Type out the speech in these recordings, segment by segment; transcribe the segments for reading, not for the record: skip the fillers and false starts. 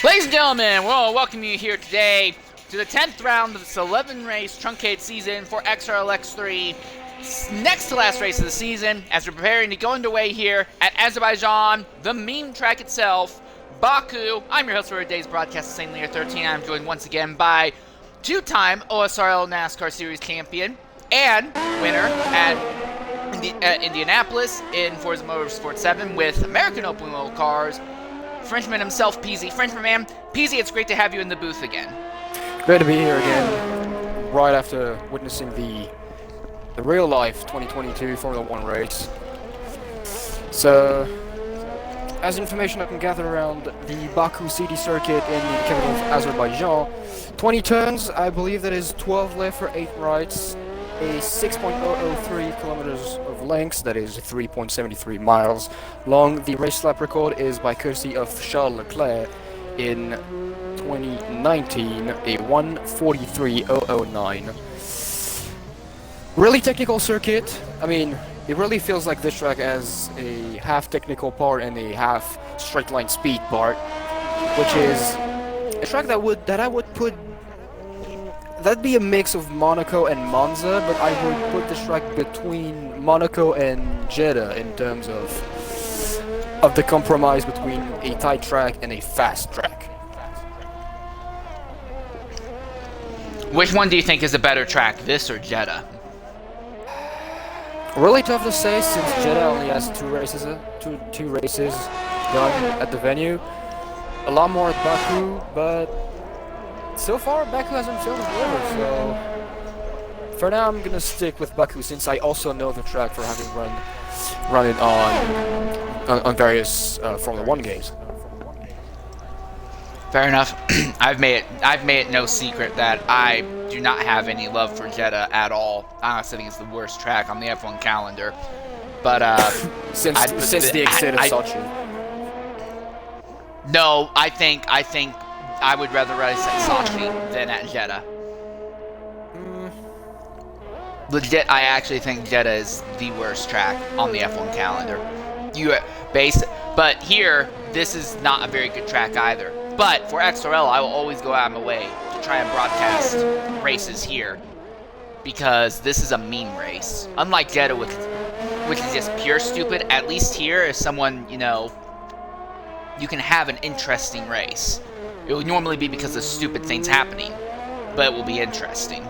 Ladies and gentlemen, we'll welcome you here today to the 10th round of this 11-race truncated season for XRLX3. Next to last race of the season, as we're preparing to go underway here at Azerbaijan, the meme track itself, Baku. I'm your host for today's broadcast, St. Lear 13. I'm joined once again by two-time OSRL NASCAR Series champion and winner at Indianapolis in Forza Motorsport 7 with American Open Wheel cars, Frenchman himself, Peasy. Frenchman man, Peasy, it's great to have you in the booth again. Great to be here again, right after witnessing the real-life 2022 Formula 1 race. So, as information I can gather around the Baku City circuit in the capital of Azerbaijan, 20 turns, I believe that is 12 left for 8 rights, a 6.003 kilometers of length, that is 3.73 miles long. The race lap record is by courtesy of Charles Leclerc in 2019, a 1:43.009. Really technical circuit. I mean, it really feels like this track has a half technical part and a half straight line speed part, which is a track that'd be a mix of Monaco and Monza, but I would put this track between Monaco and Jeddah in terms of the compromise between a tight track and a fast track. Which one do you think is a better track, this or Jeddah? Really tough to say since Jeddah only has two races done at the venue. A lot more at Baku, but so far Baku hasn't failed to deliver, so for now I'm gonna stick with Baku since I also know the track for having run it on various Formula 1 games. Fair enough. I've made it no secret that I do not have any love for Jeddah at all. I honestly think it's the worst track on the F1 calendar. But since the exit of Sochi. No, I think I would rather race at Sochi than at Jeddah. Legit, I actually think Jeddah is the worst track on the F1 calendar. But here, this is not a very good track either. But for XRL, I will always go out of my way to try and broadcast races here, because this is a meme race. Unlike Jeddah, which is just pure stupid, at least here is someone, you can have an interesting race. It would normally be because of stupid things happening, but it will be interesting.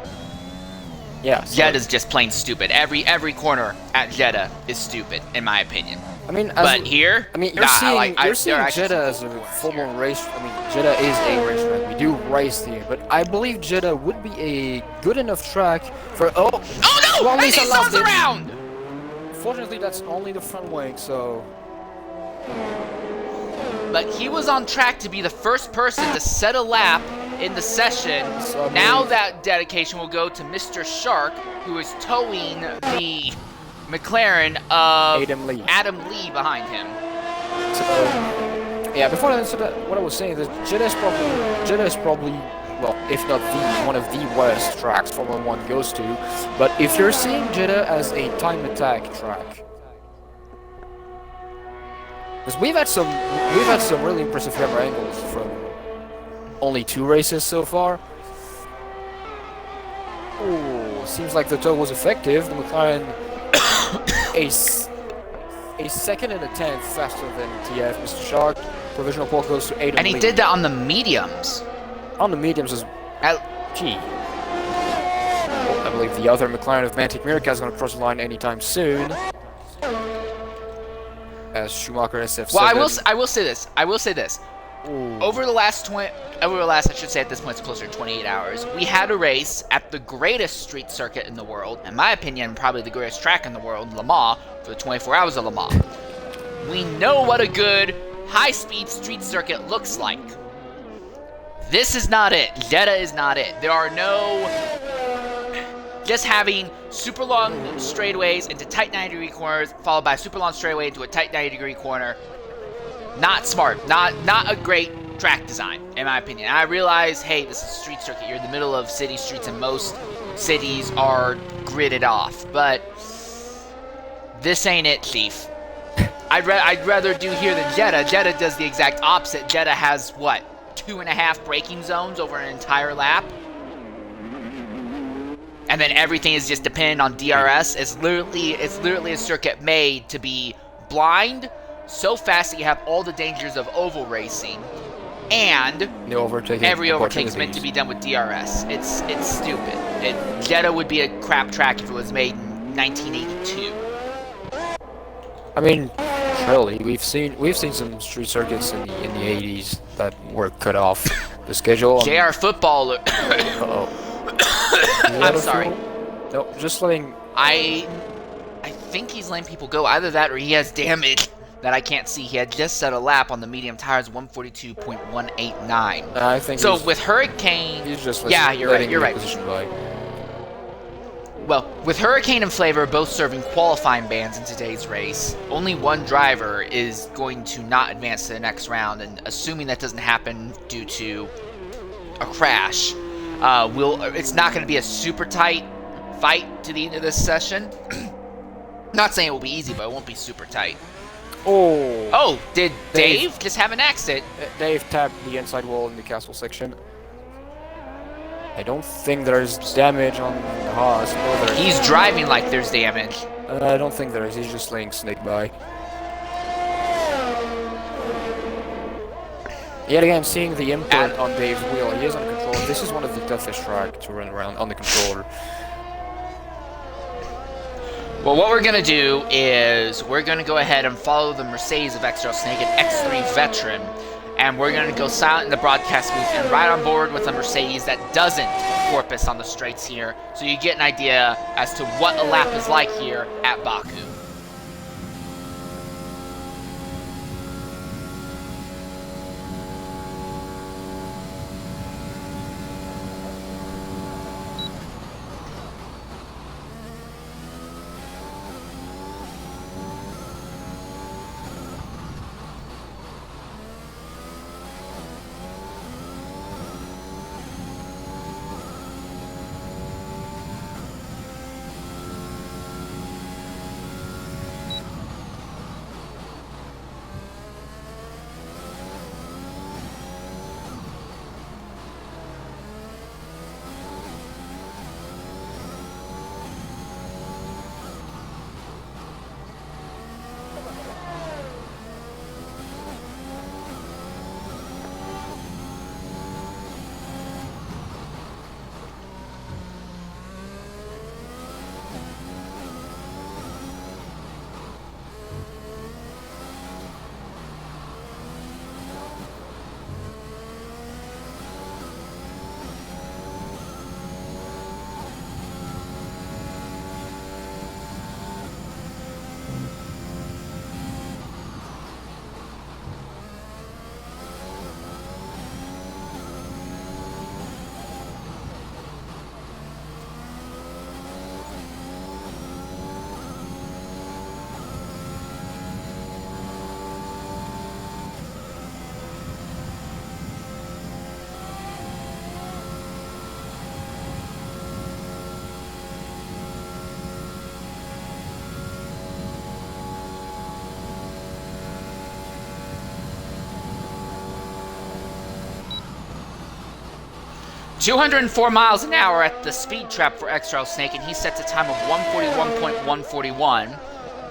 Yeah, Jeddah's just plain stupid. Every corner at Jeddah is stupid, in my opinion. I mean, but here, you're seeing Jeddah as a full-blown race. I mean, Jeddah is a racetrack. We do race here, but I believe Jeddah would be a good enough track for. Oh no! Hey, someone's around! Fortunately, that's only the front wing, so. But he was on track to be the first person to set a lap in the session. So, Now that dedication will go to Mr. Shark, who is towing the McLaren of Adam Lee behind him. So, yeah, before I answer that, what I was saying is Jeddah is probably, well, if not one of the worst tracks Formula 1 goes to. But if you're seeing Jeddah as a time attack track, because we've had some really impressive camera angles from only 2 races so far. Oh, seems like the tow was effective. The McLaren a second and a tenth faster than TF. Mr. Shark, provisional pole goes to 8. And he did that on the mediums. On the mediums as gee. I believe the other McLaren of Mantic Mirka is going to cross the line anytime soon. As Schumacher SF7. Well, I will say this. Ooh. Over the last, I should say at this point it's closer to 28 hours, we had a race at the greatest street circuit in the world, in my opinion, probably the greatest track in the world, Le Mans, for the 24 hours of Le Mans. We know what a good high-speed street circuit looks like. This is not it. Jeddah is not it. There are no... Just having super long straightaways into tight 90-degree corners, followed by a super long straightaway into a tight 90-degree corner. Not smart. Not a great track design, in my opinion. And I realize, hey, this is a street circuit. You're in the middle of city streets, and most cities are gridded off. But this ain't it, Chief. I'd rather do here than Jeddah. Jeddah does the exact opposite. Jeddah has, what, 2.5 braking zones over an entire lap? And then everything is just dependent on DRS. It's literally a circuit made to be blind, so fast that you have all the dangers of oval racing, and every overtake is meant to be done with DRS. It's stupid. Jeddah would be a crap track if it was made in 1982. I mean, surely we've seen some street circuits in the 80s that were cut off the schedule. JR footballer. Uh-oh. I'm sorry. No, just letting. I think he's letting people go. Either that or he has damage that I can't see. He had just set a lap on the medium tires, 142.189. I think so. With Hurricane, he's just you're right. You're right. By. Well, with Hurricane and Flavor both serving qualifying bans in today's race, only one driver is going to not advance to the next round, and assuming that doesn't happen due to a crash, it's not going to be a super tight fight to the end of this session. Not saying it will be easy, but it won't be super tight. Oh, did Dave just have an accident? Dave tapped the inside wall in the castle section. I don't think there's damage on the Haas. No, he's driving like there's damage. I don't think there is. He's just laying snake by. Yet again, seeing the input on Dave's wheel, he is on control. This is one of the toughest tracks to run around on the controller. Well, what we're going to do is we're going to go ahead and follow the Mercedes of X-Trail Snake, an X3 veteran, and we're going to go silent in the broadcast booth and ride on board with a Mercedes that doesn't porpoise on the straights here, so you get an idea as to what a lap is like here at Baku. 204 miles an hour at the speed trap for X-Trail Snake, and he sets a time of 141.141.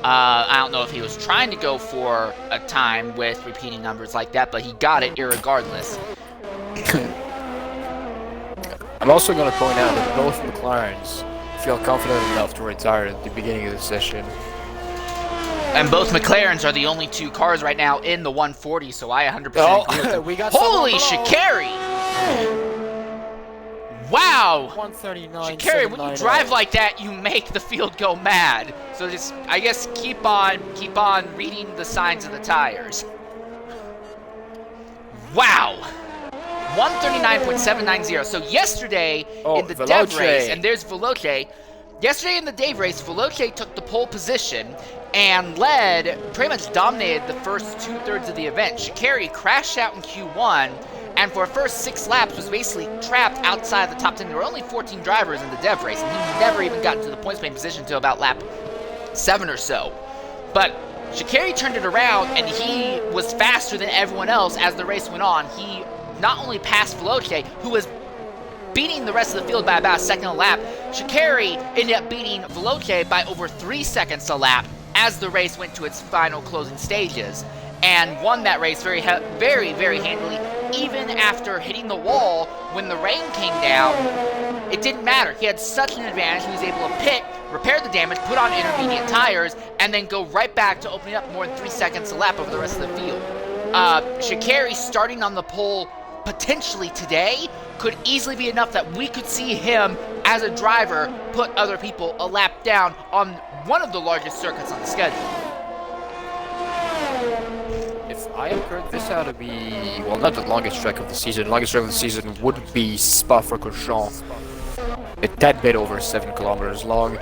I don't know if he was trying to go for a time with repeating numbers like that, but he got it irregardless. I'm also going to point out that both McLarens feel confident enough to retire at the beginning of the session. And both McLarens are the only two cars right now in the 140, so I 100% agree with them. We got Holy Shikari! Wow! 139. Shikari, when you drive like that, you make the field go mad. So just, I guess, keep on reading the signs of the tires. Wow! 139.790. So yesterday in the Dev race, and there's Veloce. Yesterday in the Dave race, Veloce took the pole position and led, pretty much dominated the first 2/3 of the event. Shikari crashed out in Q1, and for the first 6 laps was basically trapped outside of the top 10. There were only 14 drivers in the Dev race, and he never even got into the points paying position until about lap 7 or so. But Shikari turned it around, and he was faster than everyone else as the race went on. He not only passed Veloce, who was beating the rest of the field by about a second a lap, Shikari ended up beating Veloce by over 3 seconds a lap as the race went to its final closing stages, and won that race very, very handily. Even after hitting the wall when the rain came down, it didn't matter. He had such an advantage. He was able to pit, repair the damage, put on intermediate tires, and then go right back to opening up more than 3 seconds a lap over the rest of the field. Shikari starting on the pole potentially today could easily be enough that we could see him as a driver put other people a lap down on one of the largest circuits on the schedule. If I am correct, this had to be, well, not the longest track of the season. The longest track of the season would be Spa-Francorchamps. A tad bit over 7 kilometers long.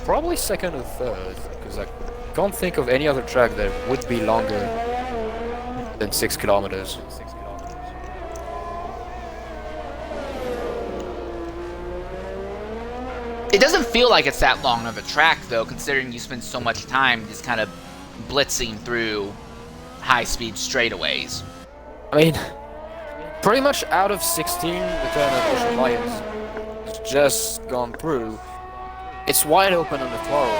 Probably second or third, because I can't think of any other track that would be longer than 6 kilometers. It doesn't feel like it's that long of a track, though, considering you spend so much time just kind of blitzing through high-speed straightaways. I mean, pretty much out of 16, the turn that Ocean Lions has just gone through, it's wide open on the throttle.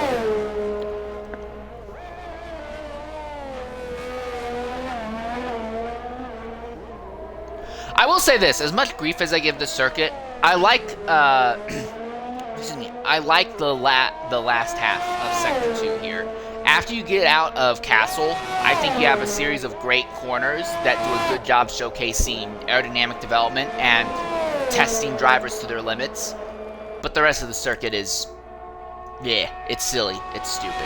I will say this, as much grief as I give the circuit, I like, excuse me, I like the last half of Sector 2 here. After you get out of Castle, I think you have a series of great corners that do a good job showcasing aerodynamic development and testing drivers to their limits. But the rest of the circuit is, yeah, it's silly, it's stupid.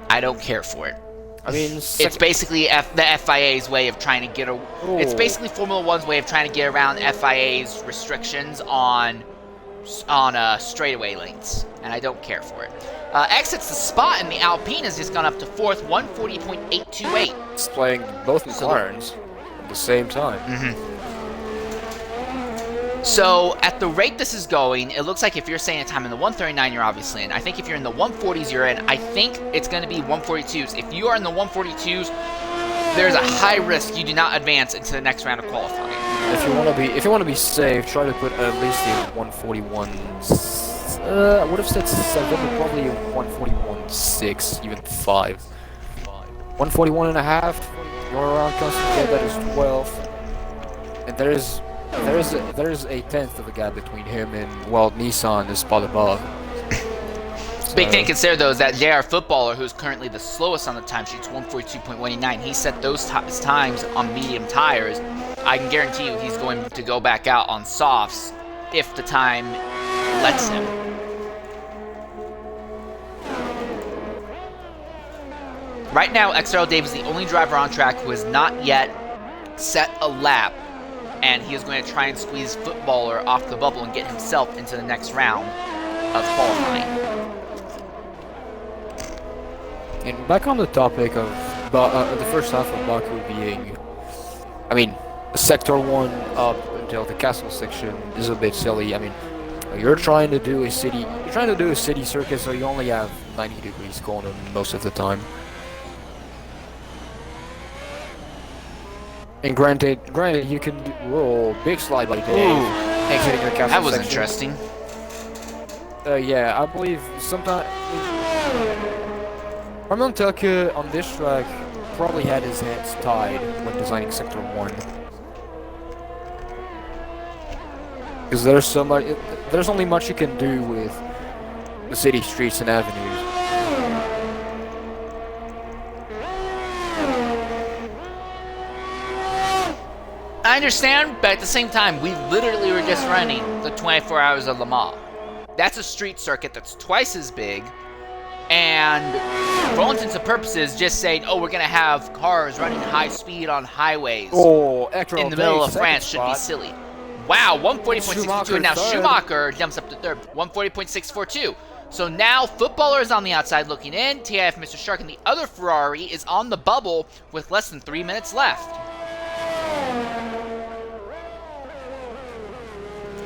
I don't care for it. I mean, it's basically the FIA's way of trying to get a. It's basically Formula One's way of trying to get around FIA's restrictions on straightaway lanes, and I don't care for it. Exits the spot, and the Alpine has just gone up to 4th, 140.828. It's playing both McLarens at the same time. So, at the rate this is going, it looks like if you're saying a time in the 139, you're obviously in. I think if you're in the 140s, you're in. I think it's going to be 142s. If you are in the 142s, there's a high risk you do not advance into the next round of qualifying. If you want to be safe, try to put at least the 141s. I would have said 7, but probably 141.6, even 5. 141.5. You're around constant gap, that is 12, and there is a tenth of a gap between him and, well, Nissan, the spot above. Big thing to consider, though, is that JR Footballer, who's currently the slowest on the timesheets, 142.189, he set those times on medium tires. I can guarantee you he's going to go back out on softs if the time lets him. Right now, XRL Dave is the only driver on track who has not yet set a lap, and he is going to try and squeeze Footballer off the bubble and get himself into the next round of qualifying. And back on the topic of the first half of Baku being, I mean, Sector 1 up until the castle section is a bit silly. I mean, you're trying to do a city circuit, so you only have 90 degrees corner most of the time. And granted, you can roll big slide like Dave, Ooh, exiting the castle that was section. interesting. Yeah, I believe sometimes Ramon Telke on this track probably had his hands tied when designing Sector 1. Because there's only much you can do with the city streets and avenues. I understand, but at the same time, we literally were just running the 24 Hours of Le Mans. That's a street circuit that's twice as big, and for all intents and purposes, just saying, oh, we're going to have cars running high speed on highways in the middle of France should be silly. Wow, 140.62, and now Schumacher jumps up to third, 140.642. So now Footballer is on the outside looking in, TIF Mr. Shark, and the other Ferrari is on the bubble with less than 3 minutes left.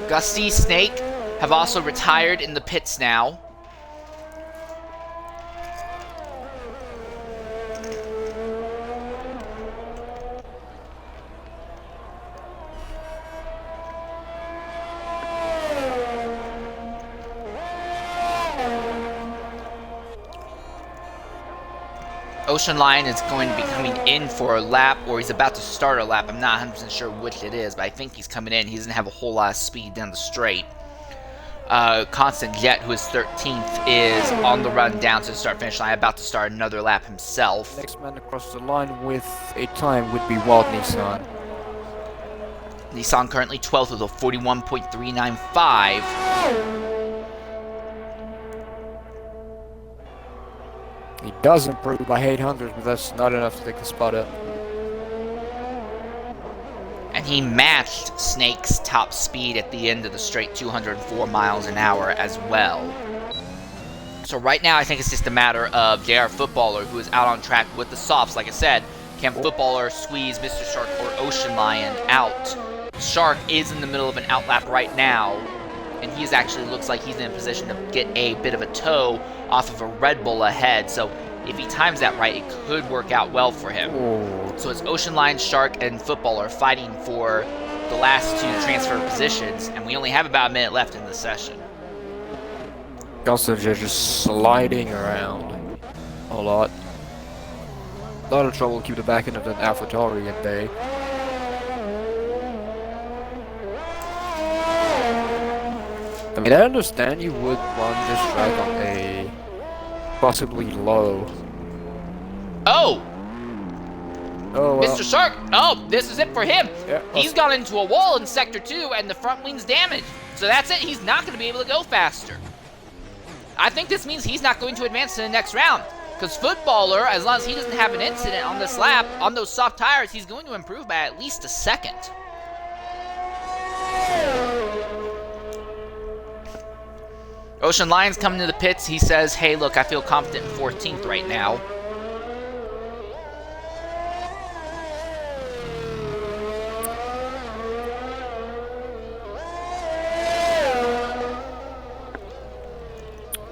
Gusty, Snake have also retired in the pits now. Ocean Lion is going to be coming in for a lap, or he's about to start a lap. I'm not 100% sure which it is, but I think he's coming in. He doesn't have a whole lot of speed down the straight. Constant Jet, who is 13th, is on the run down to the start-finish line, about to start another lap himself. Next man across the line with a time would be Wild Nissan. Nissan currently 12th with a 41.395. He does improve by 800, but that's not enough to take the spot up. And he matched Snake's top speed at the end of the straight, 204 miles an hour as well. So right now, I think it's just a matter of JR Footballer, who is out on track with the softs. Like I said, can Footballer squeeze Mr. Shark or Ocean Lion out? Shark is in the middle of an outlap right now, and he's actually looks like he's in a position to get a bit of a tow off of a Red Bull ahead. So if he times that right, it could work out well for him. So it's Ocean Lion, Shark, and Footballer fighting for the last two transfer positions, and we only have about a minute left in the session. Constant just sliding around a lot. A lot of trouble to keep the back end of that AlphaTauri at bay. I mean, I understand you would run this track on a possibly low. Oh! Oh, Mr. Shark! Oh, this is it for him! Yeah, He's gone into a wall in Sector 2, and the front wing's damaged. So that's it, he's not going to be able to go faster. I think this means he's not going to advance in the next round. Because Footballer, as long as he doesn't have an incident on this lap, on those soft tires, he's going to improve by at least a second. Ocean Lion's coming to the pits. He says, hey, look, I feel confident in 14th right now.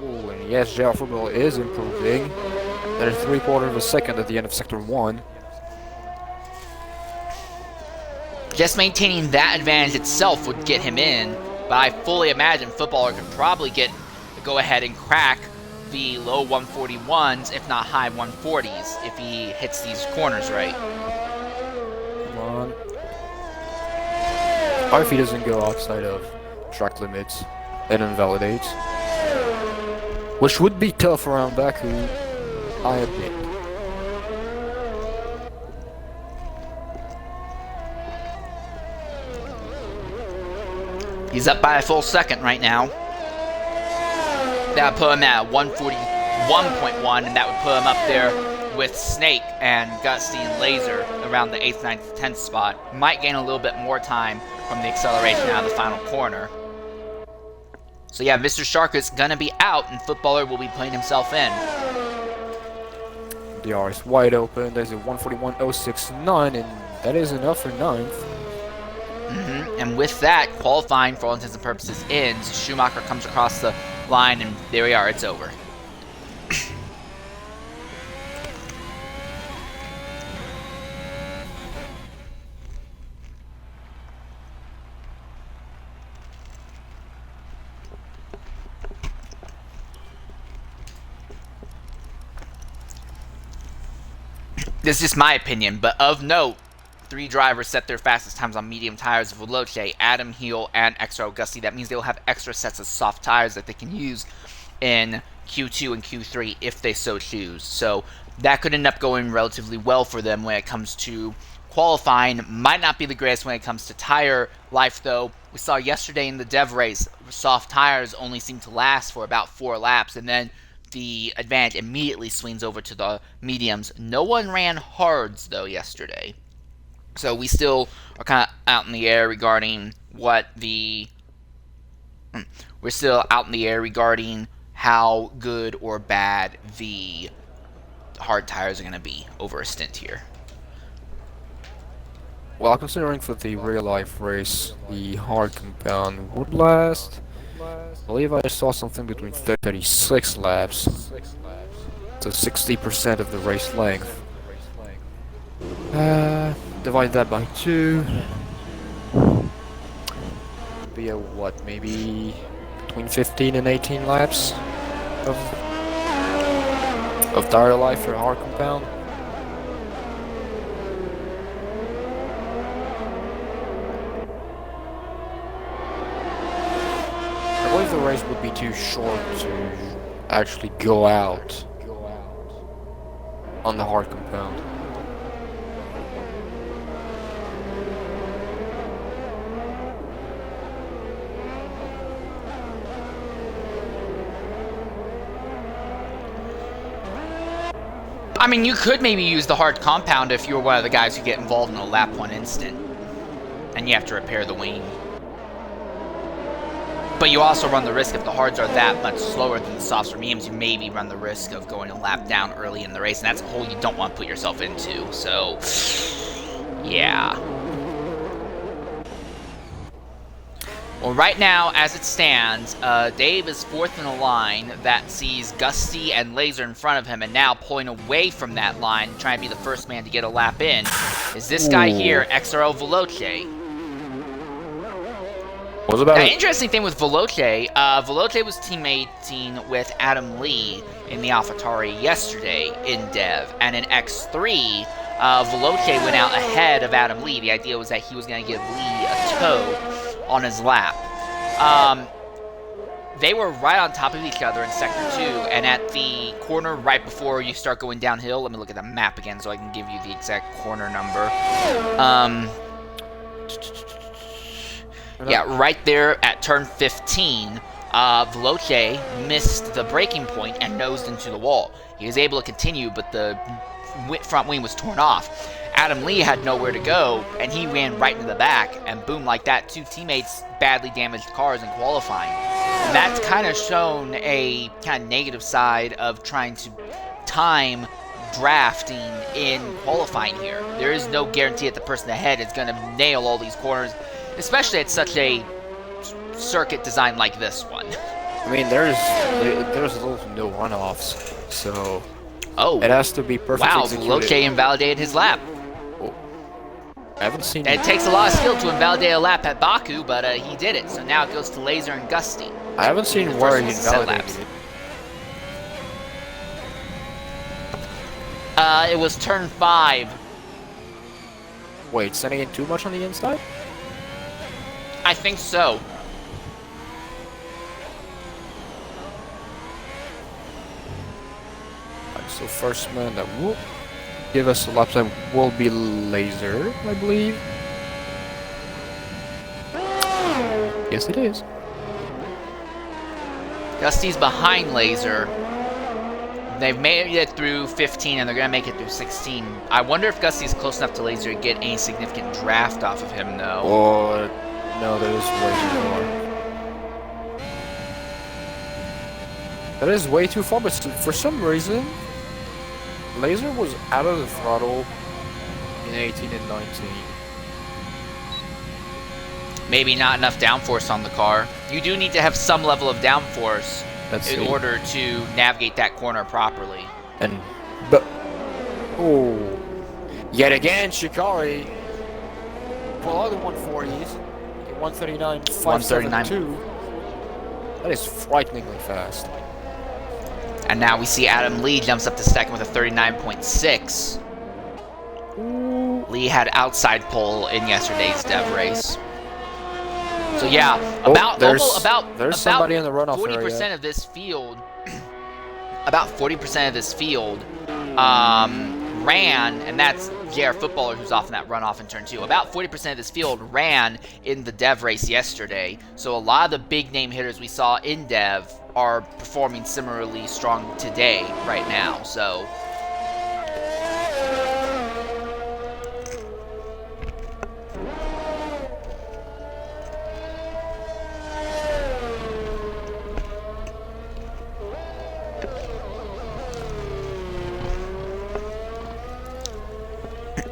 Ooh, and yes, JR Football is improving. That is 3/4 of a second at the end of Sector 1. Just maintaining that advantage itself would get him in, but I fully imagine Footballer could probably go ahead and crack the low 141s, if not high 140s, if he hits these corners right. Come on. Or if he doesn't go outside of track limits, that invalidates. Which would be tough around Baku, I admit. He's up by a full second right now. That would put him at 141.1, and that would put him up there with Snake and Gusty and Laser around the 8th, 9th, 10th spot. Might gain a little bit more time from the acceleration out of the final corner. So yeah, Mr. Shark is going to be out, and Footballer will be putting himself in. The R is wide open. There's a 141.069, and that is enough for 9th. And with that, qualifying for all intents and purposes ends. Schumacher comes across the line, and there we are, it's over. This is just my opinion, but of note, 3 drivers set their fastest times on medium tires: Veloce, Adam Heel, and Extra Augusti. That means they'll have extra sets of soft tires that they can use in Q2 and Q3 if they so choose. So that could end up going relatively well for them when it comes to qualifying. Might not be the greatest when it comes to tire life, though. We saw yesterday in the dev race, soft tires only seem to last for about 4 laps, and then the advantage immediately swings over to the mediums. No one ran hards, though, yesterday. So we still are kind of out in the air regarding what the... We're still out in the air regarding how good or bad the hard tires are going to be over a stint here. Well, considering for the real-life race, the hard compound would last. I believe I saw something between 36 laps. So 60% of the race length. Divide that by 2. Be a what, maybe between 15 and 18 laps of tire life for hard compound. I believe the race would be too short to actually go out on the hard compound. I mean, you could maybe use the hard compound if you were one of the guys who get involved in a lap 1 instant, and you have to repair the wing. But you also run the risk, if the hards are that much slower than the softs or mediums, you maybe run the risk of going a lap down early in the race, and that's a hole you don't want to put yourself into. So, yeah. Well, right now, as it stands, Dave is 4th in a line that sees Gusty and Laser in front of him, and now pulling away from that line, trying to be the first man to get a lap in, is this guy here, XRL Veloce. What's about Now, it? interesting thing with Veloce, Veloce was teammating with Adam Lee in the AlphaTauri yesterday in Dev, and in X3, Veloce went out ahead of Adam Lee. The idea was that he was going to give Lee a tow on his lap. They were right on top of each other in Sector 2, and at the corner right before you start going downhill, let me look at the map again so I can give you the exact corner number. Yeah, right there at turn 15, Veloce missed the braking point and nosed into the wall. He was able to continue, but the front wing was torn off. Adam Lee had nowhere to go, and he ran right into the back, and boom, like that, 2 teammates badly damaged cars in qualifying. And that's kind of shown a kind of negative side of trying to time drafting in qualifying here. There is no guarantee that the person ahead is going to nail all these corners, especially at such a circuit design like this one. I mean, there's little to no runoffs, so it has to be perfectly wow, executed. Veloce invalidated his lap. I haven't seen It takes a lot of skill to invalidate a lap at Baku, but he did it. So now it goes to Laser and Gusty. I haven't seen where he invalidated it. It was turn 5. Wait, sending in too much on the inside? I think so. Alright, so first man that will give us a lap time will be Laser, I believe. Yes, it is. Gusty's behind Laser. They've made it through 15, and they're going to make it through 16. I wonder if Gusty's close enough to Laser to get any significant draft off of him, though. Or no, there is way too far. That is way too far, but for some reason, Laser was out of the throttle in 18 and 19. Maybe not enough downforce on the car. You do need to have some level of downforce in order to navigate that corner properly. Oh, yet again, Shikari pull out the 140s, 139, 572. That is frighteningly fast. And now we see Adam Lee jumps up to second with a 39.6. Lee had outside pole in yesterday's dev race. So yeah, there's somebody in the runoff 40% area. of this field, about 40% of this field ran, and that's JR Footballer who's off in that runoff in turn 2. About 40% of this field ran in the dev race yesterday. So a lot of the big name hitters we saw in dev are performing similarly strong today, right now. So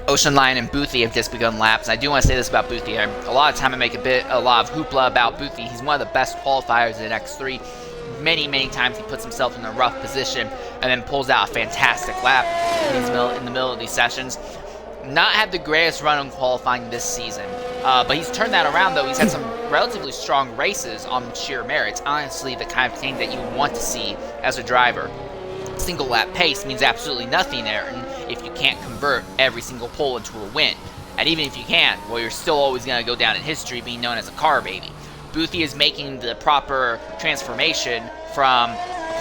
Ocean Lion and Boothie have just begun laps. And I do want to say this about Boothie. A lot of time I make a lot of hoopla about Boothie. He's one of the best qualifiers in X3. Many times he puts himself in a rough position and then pulls out a fantastic lap in the middle of these sessions. Not had the greatest run on qualifying this season, but he's turned that around though. He's had some relatively strong races on sheer merits. Honestly, the kind of thing that you want to see as a driver. Single lap pace means absolutely nothing there, and if you can't convert every single pole into a win. And even if you can, well, you're still always going to go down in history being known as a car baby. Boothie is making the proper transformation from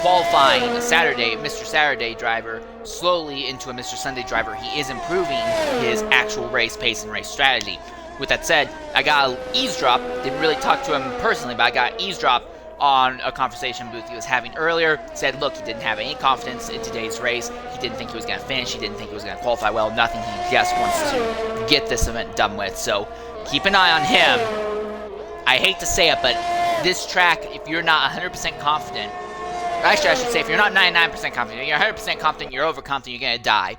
qualifying a Saturday, Mr. Saturday driver, slowly into a Mr. Sunday driver. He is improving his actual race pace and race strategy. With that said, I got an eavesdrop, didn't really talk to him personally, but I got an eavesdrop on a conversation Boothie was having earlier. Said, look, he didn't have any confidence in today's race. He didn't think he was going to finish. He didn't think he was going to qualify well. Nothing. He just wants to get this event done with. So keep an eye on him. I hate to say it, but this track, if you're not 100% confident, actually I should say if you're not 99% confident, you're 100% confident, you're overconfident, you're going to die.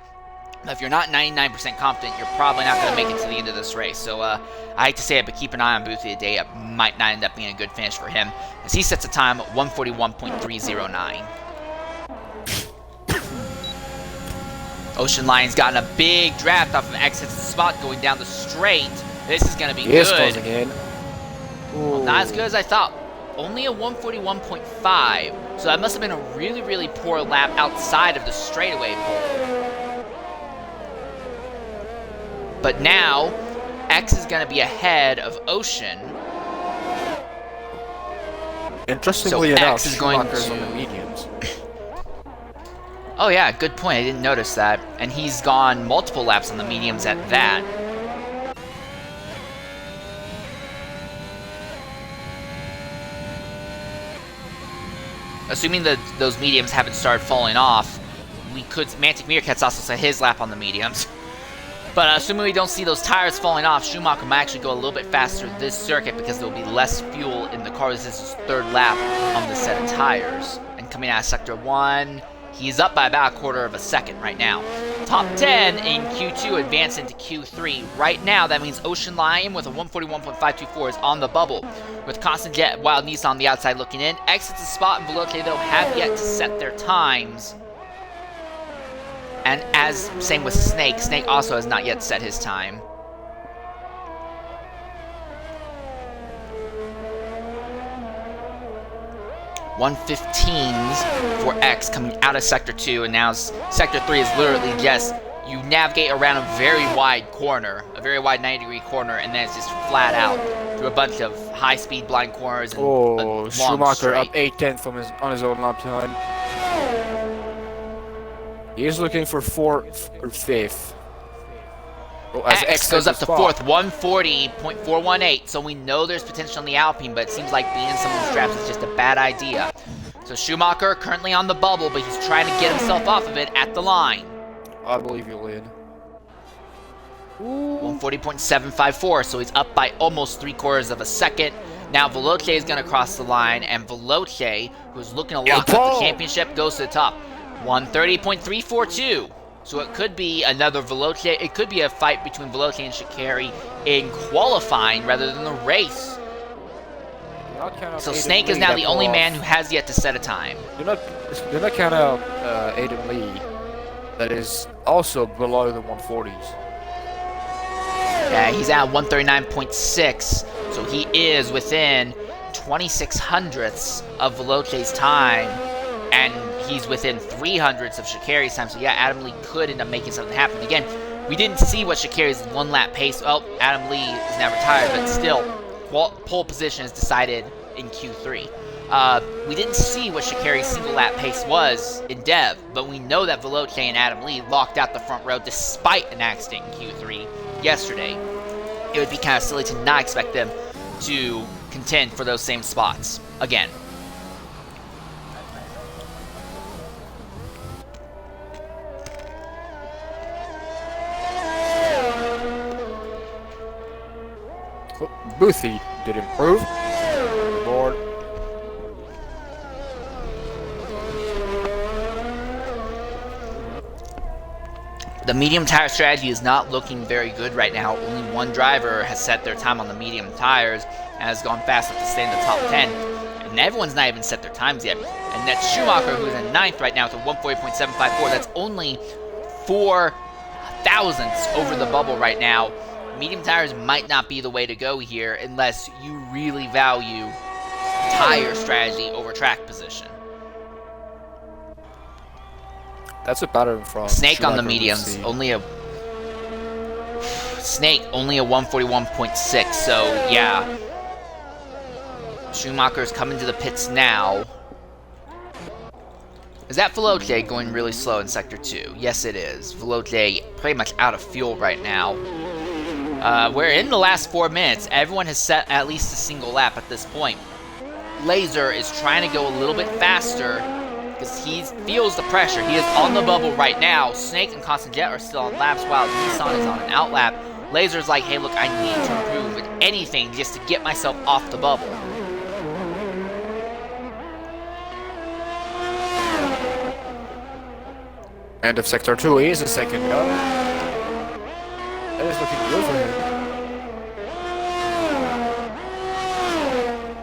But if you're not 99% confident, you're probably not going to make it to the end of this race. So I hate to say it, but keep an eye on Boothie today. It might not end up being a good finish for him, as he sets a time at 141.309. Ocean Lion's gotten a big draft off of exits spot going down the straight. This is going to be good. He is closing in. Well, not as good as I thought. Only a 141.5. So that must have been a really poor lap outside of the straightaway pole. But now, X is going to be ahead of Ocean. Interestingly so enough, X is going Schumacher's to on the mediums. Oh yeah, good point. I didn't notice that. And he's gone multiple laps on the mediums at that. Assuming that those mediums haven't started falling off, we could. Mantic Meerkat's also set his lap on the mediums. But assuming we don't see those tires falling off, Schumacher might actually go a little bit faster this circuit because there will be less fuel in the car. This is his third lap on this set of tires. And coming out of Sector 1, he's up by about a quarter of a second right now. Top 10 in Q2 advance into Q3. Right now, that means Ocean Lion with a 141.524 is on the bubble. With Constant Jet, Wild Nissan on the outside looking in. Exits the spot, and Veloce, though, have yet to set their times. And as same with Snake. Snake also has not yet set his time. .115s for X coming out of Sector 2, and now Sector 3 is literally just, you navigate around a very wide corner, a very wide 90-degree corner, and then it's just flat out through a bunch of high-speed blind corners and long Schumacher straight. up 8/10 on his own lap time. He is looking for 4th or 5th. Oh, as X goes up to spot. 4th, 140.418. So we know there's potential in the Alpine, but it seems like being in someone's drafts is just a bad idea. So Schumacher currently on the bubble, but he's trying to get himself off of it at the line. I believe you'll win. 140.754, so he's up by almost 3/4 of a second. Now Veloce is going to cross the line, and Veloce, who's looking to lock up the championship, goes to the top. 130.342. So it could be another Veloce. It could be a fight between Veloce and Sha'Carri in qualifying rather than the race. So Snake is now the only man who has yet to set a time. Do not count out Aiden Lee. That is also below the 140s. Yeah, he's at 139.6. So he is within 26 hundredths of Veloce's time. And he's within 300ths of Sha'Carri's time. So yeah, Adam Lee could end up making something happen. Again, We didn't see what Sha'Carri's one-lap pace. Well, Adam Lee is now retired, but still, pole position is decided in Q3. We didn't see what Sha'Carri's single-lap pace was in Dev, but we know that Veloce and Adam Lee locked out the front row despite an accident in Q3 yesterday. It would be kind of silly to not expect them to contend for those same spots again. Boothie did improve. Lord. The medium tire strategy is not looking very good right now. Only one driver has set their time on the medium tires and has gone fast enough to stay in the top 10. And everyone's not even set their times yet. And that's Schumacher, who's in 9th right now with a 140.754. That's only 4 thousandths over the bubble right now. Medium tires might not be the way to go here unless you really value tire strategy over track position. That's a pattern from Snake Schumacher on the mediums, only a 141.6. So yeah, Schumacher's coming to the pits now. Is that Veloce going really slow in Sector 2? Yes, it is. Veloce pretty much out of fuel right now. We're in the last 4 minutes. Everyone has set at least a single lap at this point. Laser is trying to go a little bit faster because he feels the pressure. He is on the bubble right now. Snake and Constant Jet are still on laps while Nissan is on an out lap. Laser's like, hey, look, I need to improve with anything just to get myself off the bubble. End of Sector 2 is a second go. That is looking good for him.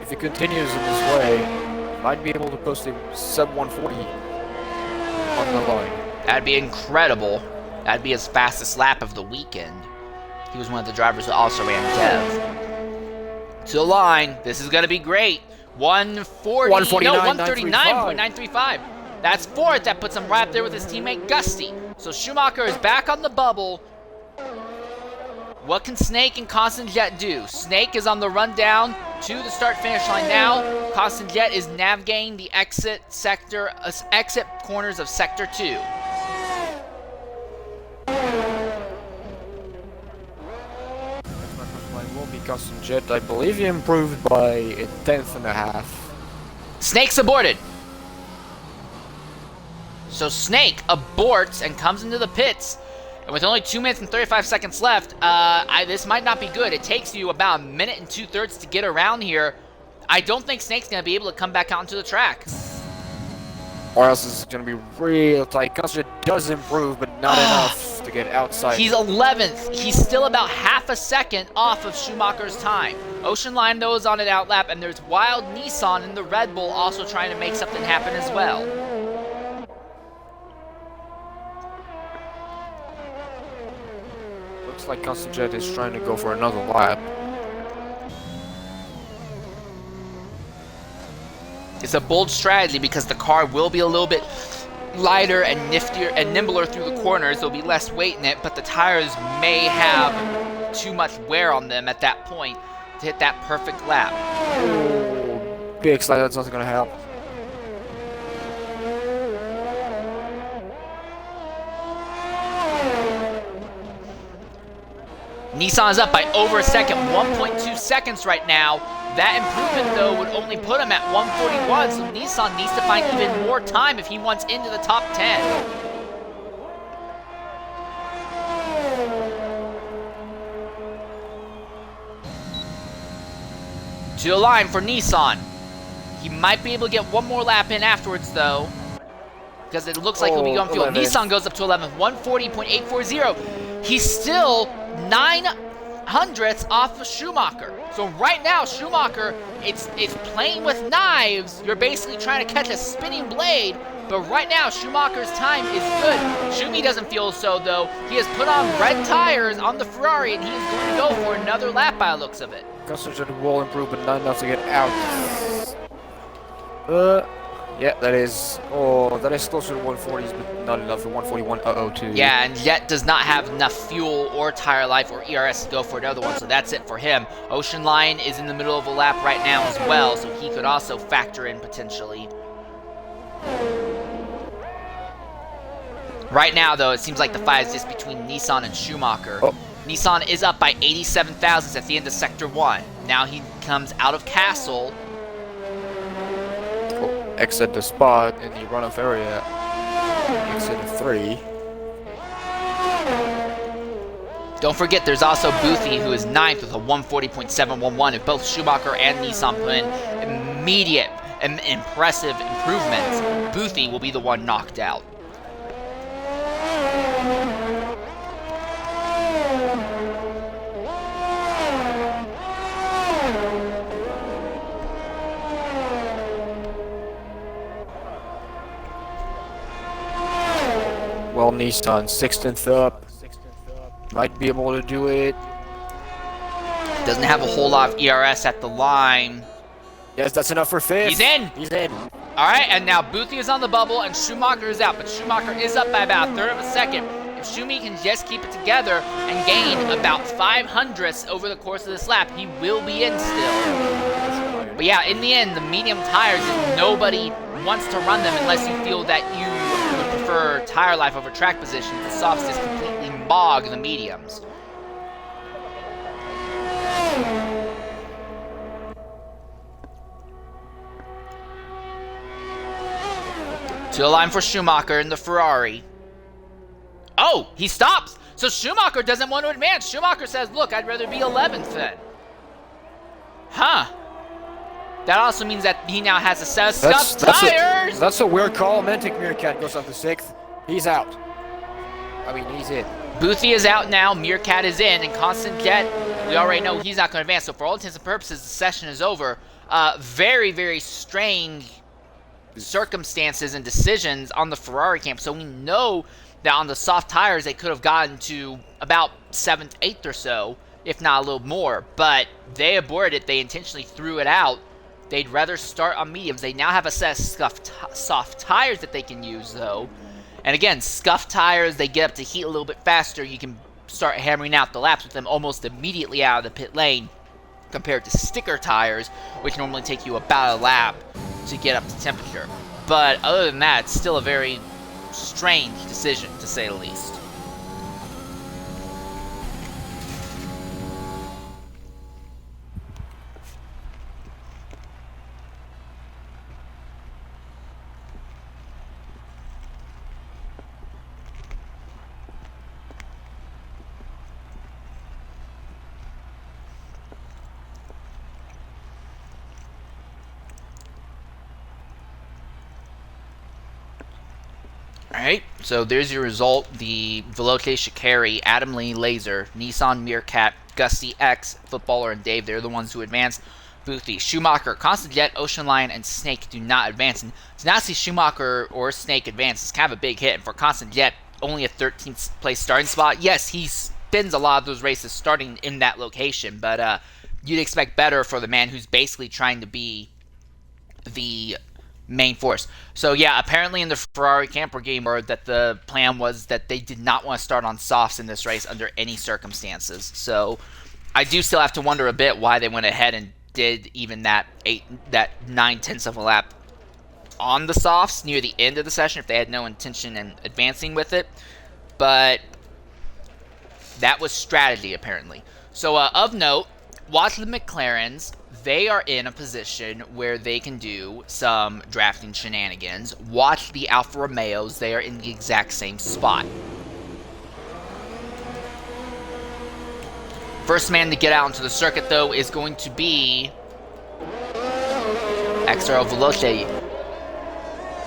If he continues in this way, he might be able to post a sub 140 on the line. That'd be incredible. That'd be his fastest lap of the weekend. He was one of the drivers that also ran Dev. To the line, this is going to be great. 139.935. That's 4th. That puts him right up there with his teammate Gusty. So Schumacher is back on the bubble. What can Snake and Constant Jet do? Snake is on the run down to the start-finish line now. Constant Jet is navigating the exit corners of Sector 2. Will be Constant Jet. I believe he improved by a 1/10.5. Snake's aborted. So Snake aborts and comes into the pits. And with only 2 minutes and 35 seconds left, this might not be good. It takes you about 1 minute and 2/3 to get around here. I don't think Snake's going to be able to come back out onto the track. Or else it's going to be real tight. Constant does improve, but not enough to get outside. He's 11th. He's still about half a second off of Schumacher's time. Ocean Line, though, is on an outlap, and there's Wild Nissan in the Red Bull also trying to make something happen as well. Looks like Constant Jet is trying to go for another lap. It's a bold strategy because the car will be a little bit lighter and niftier and nimbler through the corners. There'll be less weight in it, but the tires may have too much wear on them at that point to hit that perfect lap. Oh, big slide, that's not going to help. Nissan is up by over a second, 1.2 seconds right now. That improvement, though, would only put him at 141, so Nissan needs to find even more time if he wants into the top 10. To the line for Nissan. He might be able to get one more lap in afterwards, though, because it looks like he'll be on fuel. 11. Nissan goes up to 11th, 140.840. He's still 9/100ths off of Schumacher. So right now, Schumacher, it's playing with knives. You're basically trying to catch a spinning blade. But right now, Schumacher's time is good. Schumi doesn't feel so, though. He has put on red tires on the Ferrari, and he's going to go for another lap by the looks of it. Constant Jet will improve, but not enough to get out. Yeah, that is. Oh, that is closer to 140s, but not enough for 141.002. Yeah, and Jet does not have enough fuel or tire life or ERS to go for another one, so that's it for him. Ocean Lion is in the middle of a lap right now as well, so he could also factor in potentially. Right now, though, it seems like the fight is just between Nissan and Schumacher. Oh. Nissan is up by 87 thousandths at the end of Sector 1. Now he comes out of Castle. Oh, exit the spot in the runoff area. Exit 3. Don't forget, there's also Boothie, who is 9th with a 140.711. If both Schumacher and Nissan put in immediate and impressive improvements, Boothie will be the one knocked out. Well, Nissan 16th up. Might be able to do it. Doesn't have a whole lot of ERS at the line. Yes, that's enough for 5th. He's in! He's in. Alright, and now Boothie is on the bubble and Schumacher is out, but Schumacher is up by about a third of a second. If Schumi can just keep it together and gain about 500ths over the course of this lap, he will be in still. But yeah, in the end, the medium tires, if nobody wants to run them unless you feel that you would prefer tire life over track position, the softs just completely bog the mediums. To the line for Schumacher in the Ferrari. Oh, he stops! So Schumacher doesn't want to advance. Schumacher says, look, I'd rather be 11th then. Huh. That also means that he now has a set of scuffed tires! That's a weird call. Mantic Meerkat goes up to 6th. He's out. I mean, he's in. Boothie is out now, Meerkat is in, and Constant Jet, we already know he's not going to advance. So for all intents and purposes, the session is over. Very, very strange circumstances and decisions on the Ferrari camp. So we know that on the soft tires, they could have gotten to about 7th, 8th or so, if not a little more. But they aborted it. They intentionally threw it out. They'd rather start on mediums. They now have a set of scuffed soft tires that they can use, though. And again, scuffed tires, they get up to heat a little bit faster. You can start hammering out the laps with them almost immediately out of the pit lane, compared to sticker tires, which normally take you about a lap to get up to temperature. But other than that, it's still a very strange decision, to say the least. Alright, so there's your result. The Veloce Shikari, Adam Lee, Laser, Nissan Meerkat, Gusty X, Footballer, and Dave, they're the ones who advanced. Boothie, Schumacher, Constant Jet, Ocean Lion, and Snake do not advance. And to not see Schumacher or Snake advance is kind of a big hit. And for Constant Jet, only a 13th place starting spot. Yes, he spends a lot of those races starting in that location, but you'd expect better for the man who's basically trying to be the main force. So yeah, apparently in the Ferrari camper game word that the plan was that they did not want to start on softs in this race under any circumstances. So I do still have to wonder a bit why they went ahead and did even that 9/10 of a lap on the softs near the end of the session if they had no intention in advancing with it. But that was strategy apparently. So of note, watch the McLarens. They are in a position where they can do some drafting shenanigans. Watch the Alfa Romeos. They are in the exact same spot. First man to get out into the circuit, though, is going to be XRL Veloce.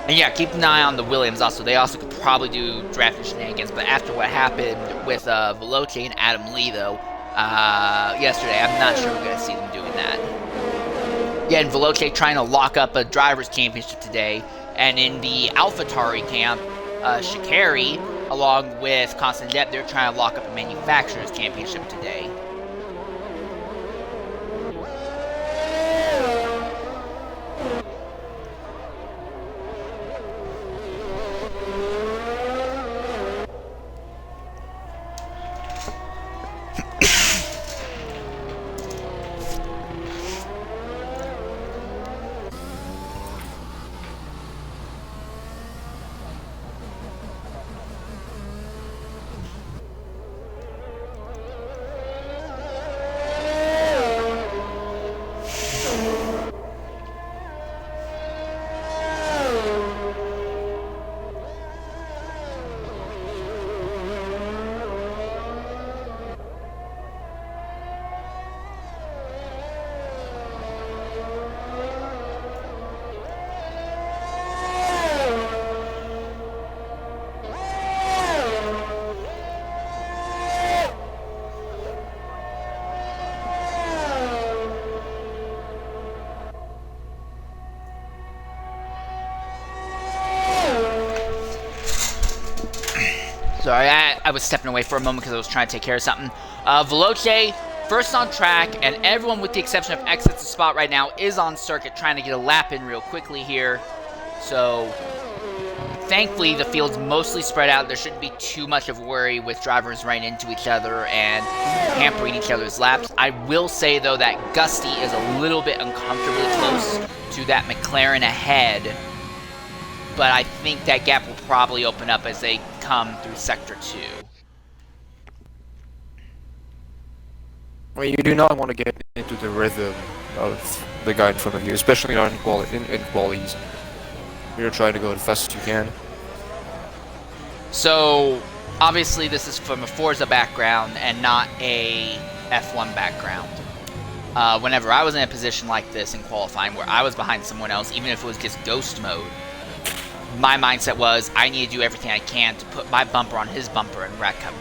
And yeah, keep an eye on the Williams also. They also could probably do drafting shenanigans. But after what happened with Veloce and Adam Lee, though, yesterday, I'm not sure we're going to see them doing that. Yeah, and Veloce trying to lock up a driver's championship today. And in the AlphaTauri camp, Shikari, along with Constant Jet, they're trying to lock up a manufacturer's championship today. Sorry, I was stepping away for a moment because I was trying to take care of something. Veloce, first on track, and everyone with the exception of X at the spot right now is on circuit trying to get a lap in real quickly here. So, thankfully, the field's mostly spread out. There shouldn't be too much of a worry with drivers running into each other and hampering each other's laps. I will say, though, that Gusty is a little bit uncomfortably close to that McLaren ahead. But I think that gap will probably open up as they come through Sector 2. Well, you do not want to get into the rhythm of the guy in front of you, especially not in qualities. You're trying to go as fast as you can. So, obviously this is from a Forza background and not a F1 background. Whenever I was in a position like this in qualifying where I was behind someone else, even if it was just ghost mode, my mindset was, I need to do everything I can to put my bumper on his bumper and wreck him.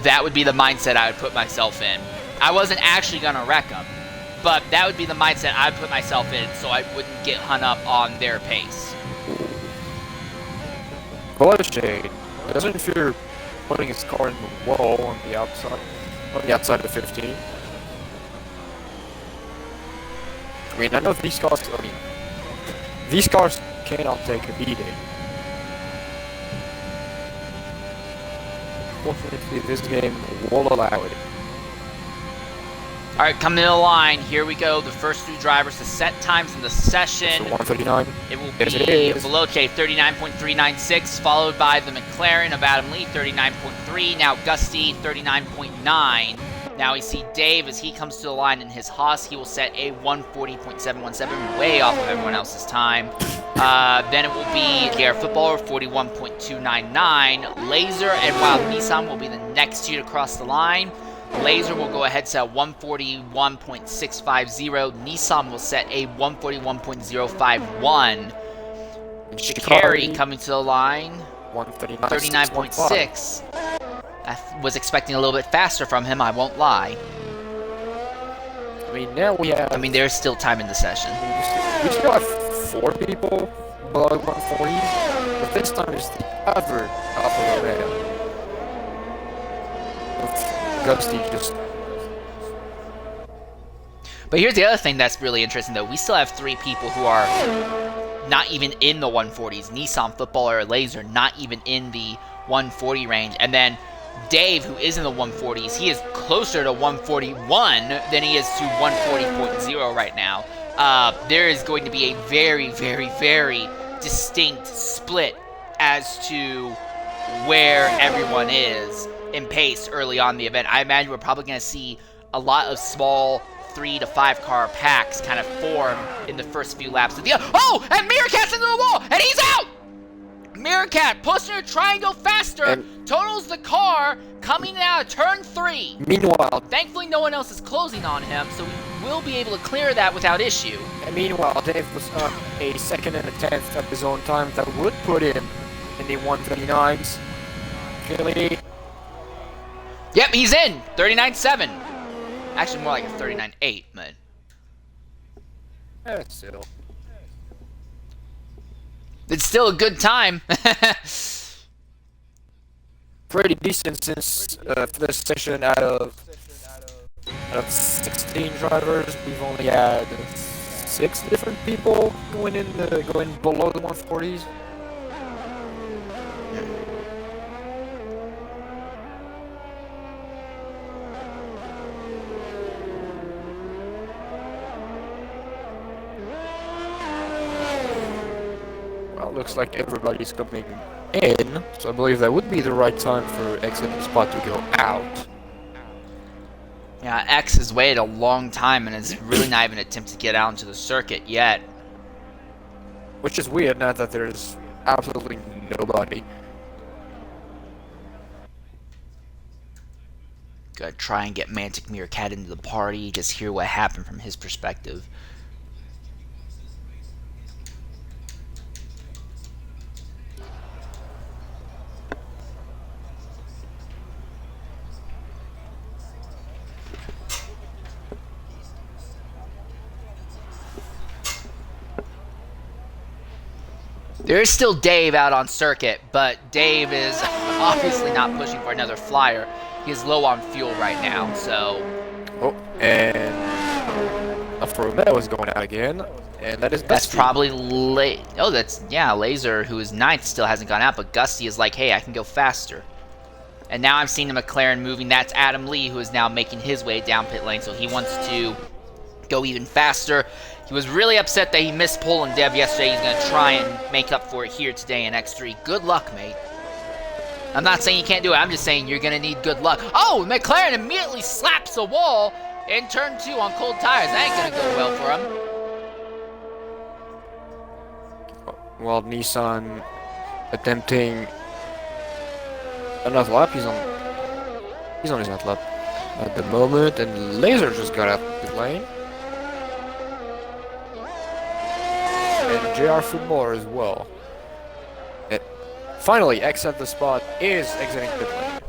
That would be the mindset I would put myself in. I wasn't actually going to wreck him, but that would be the mindset I would put myself in so I wouldn't get hung up on their pace. Veloce doesn't fear putting his car in the wall on the outside of 15. I mean, I know these cars cannot take a beating. Fortunately, this game will allow it. Alright, coming to the line. Here we go. The first two drivers to set times in the session. So 139. It will Yes, be it is. Veloce 39.396, followed by the McLaren of Adam Lee 39.3. Now Gusty 39.9. Now we see Dave as he comes to the line in his Haas. He will set a 140.717, way off of everyone else's time. Then it will be Air Footballer 41.299. Laser and Wild Nissan will be the next two to cross the line. Laser will go ahead set 141.650. Nissan will set a 141.051. Cherry coming to the line 39.6. I was expecting a little bit faster from him, I won't lie. I mean, now we have... I mean, there's still time in the session. We still have 4 people below 140, but this time it's the other Alpha Romeo. Gusty just... But here's the other thing that's really interesting, though. We still have 3 people who are not even in the 140s. Nissan, Footballer, Laser, not even in the 140 range. And then Dave, who is in the 140s, he is closer to 141 than he is to 140.0 right now. There is going to be a very, very, very distinct split as to where everyone is in pace early on in the event. I imagine we're probably going to see a lot of small 3 to 5 car packs kind of form in the first few laps of the... Oh! And Meerkat's into the wall! And he's out! Meerkat pushing to try and go faster, and totals the car coming out of turn 3. Meanwhile... Thankfully, no one else is closing on him, so we will be able to clear that without issue. And meanwhile, Dave was up a second and a 10th of his own time that would put him in the 139s. Clearly... Yep, he's in! 39.7. Actually, more like a 39.8, but... still... It's still a good time. Pretty decent since for this session out of 16 drivers, we've only had 6 different people going below the 140s. Looks like everybody's coming in, so I believe that would be the right time for X at the spot to go out. Yeah, X has waited a long time and is really not even attempted to get out into the circuit yet. Which is weird now that there's absolutely nobody. Gotta try and get Mantic Meerkat into the party, just hear what happened from his perspective. There is still Dave out on circuit, but Dave is obviously not pushing for another flyer. He is low on fuel right now, so... Oh, and Alfa Romeo is going out again, and that is That's Gusty. probably oh, that's, yeah, Laser, who is 9th, still hasn't gone out, but Gusty is like, hey, I can go faster. And now I'm seeing the McLaren moving. That's Adam Lee, who is now making his way down pit lane, so he wants to go even faster. He was really upset that he missed pole and Dev yesterday. He's going to try and make up for it here today in X3. Good luck, mate. I'm not saying you can't do it. I'm just saying you're going to need good luck. Oh, McLaren immediately slaps the wall in turn 2 on cold tires. That ain't going to go well for him. While Nissan attempting another lap, he's on his ninth lap at the moment, and Laser just got out of pit lane. And JR Footballer as well. And finally, exit the spot is exiting pit lane.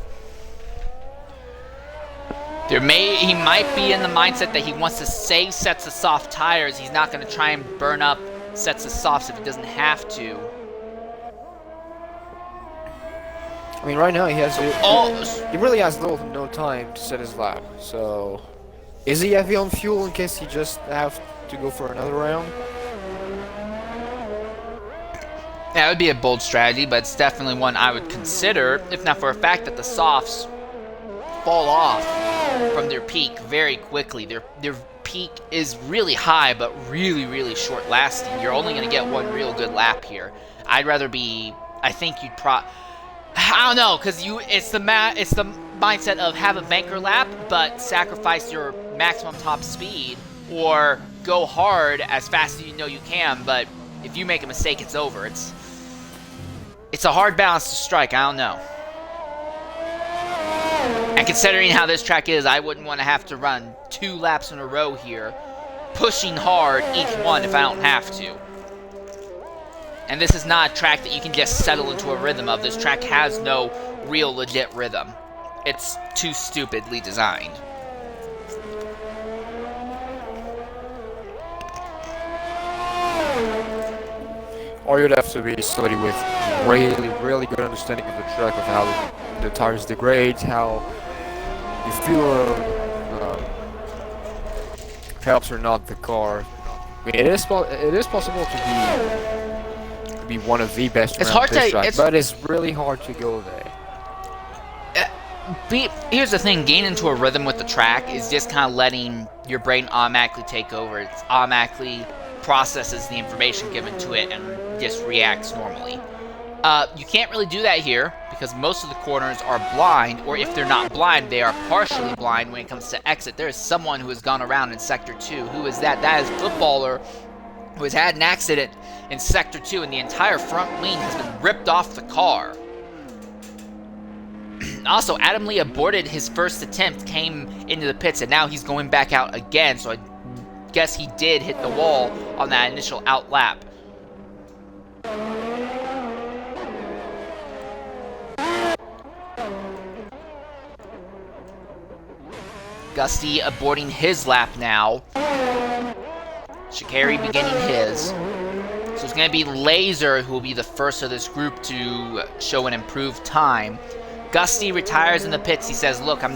He might be in the mindset that he wants to save sets of soft tires. He's not going to try and burn up sets of softs if he doesn't have to. I mean, right now he really has little to no time to set his lap. So, is he heavy on fuel in case he just have to go for another round? That would be a bold strategy, but it's definitely one I would consider, if not for a fact that the softs fall off from their peak very quickly. Their peak is really high, but really, really short lasting. You're only going to get one real good lap here. I'd rather be, I think you'd I don't know, because it's the mindset of have a banker lap, but sacrifice your maximum top speed, or go hard as fast as you know you can, but if you make a mistake, it's over. It's a hard balance to strike, I don't know. And considering how this track is, I wouldn't want to have to run 2 laps in a row here, pushing hard each one if I don't have to. And this is not a track that you can just settle into a rhythm of. This track has no real legit rhythm. It's too stupidly designed. Or you'd have to be somebody with really, really good understanding of the track, of how the tires degrade, how you feel helps or not the car. I mean, it is possible to be one of the best around this track, but it's really hard to go there. Here's the thing, getting into a rhythm with the track is just kind of letting your brain automatically take over. It automatically processes the information given to it and just reacts normally. You can't really do that here because most of the corners are blind, or if they're not blind, they are partially blind when it comes to exit. There is someone who has gone around in Sector 2. Who is that? That is Footballer, who has had an accident in Sector 2, and the entire front wing has been ripped off the car. Also, Adam Lee aborted his first attempt, came into the pits, and now he's going back out again, so I guess he did hit the wall on that initial out lap. Gusty aborting his lap now. Shikari beginning his. So it's going to be Laser who will be the first of this group to show an improved time. Gusty retires in the pits. He says, look, I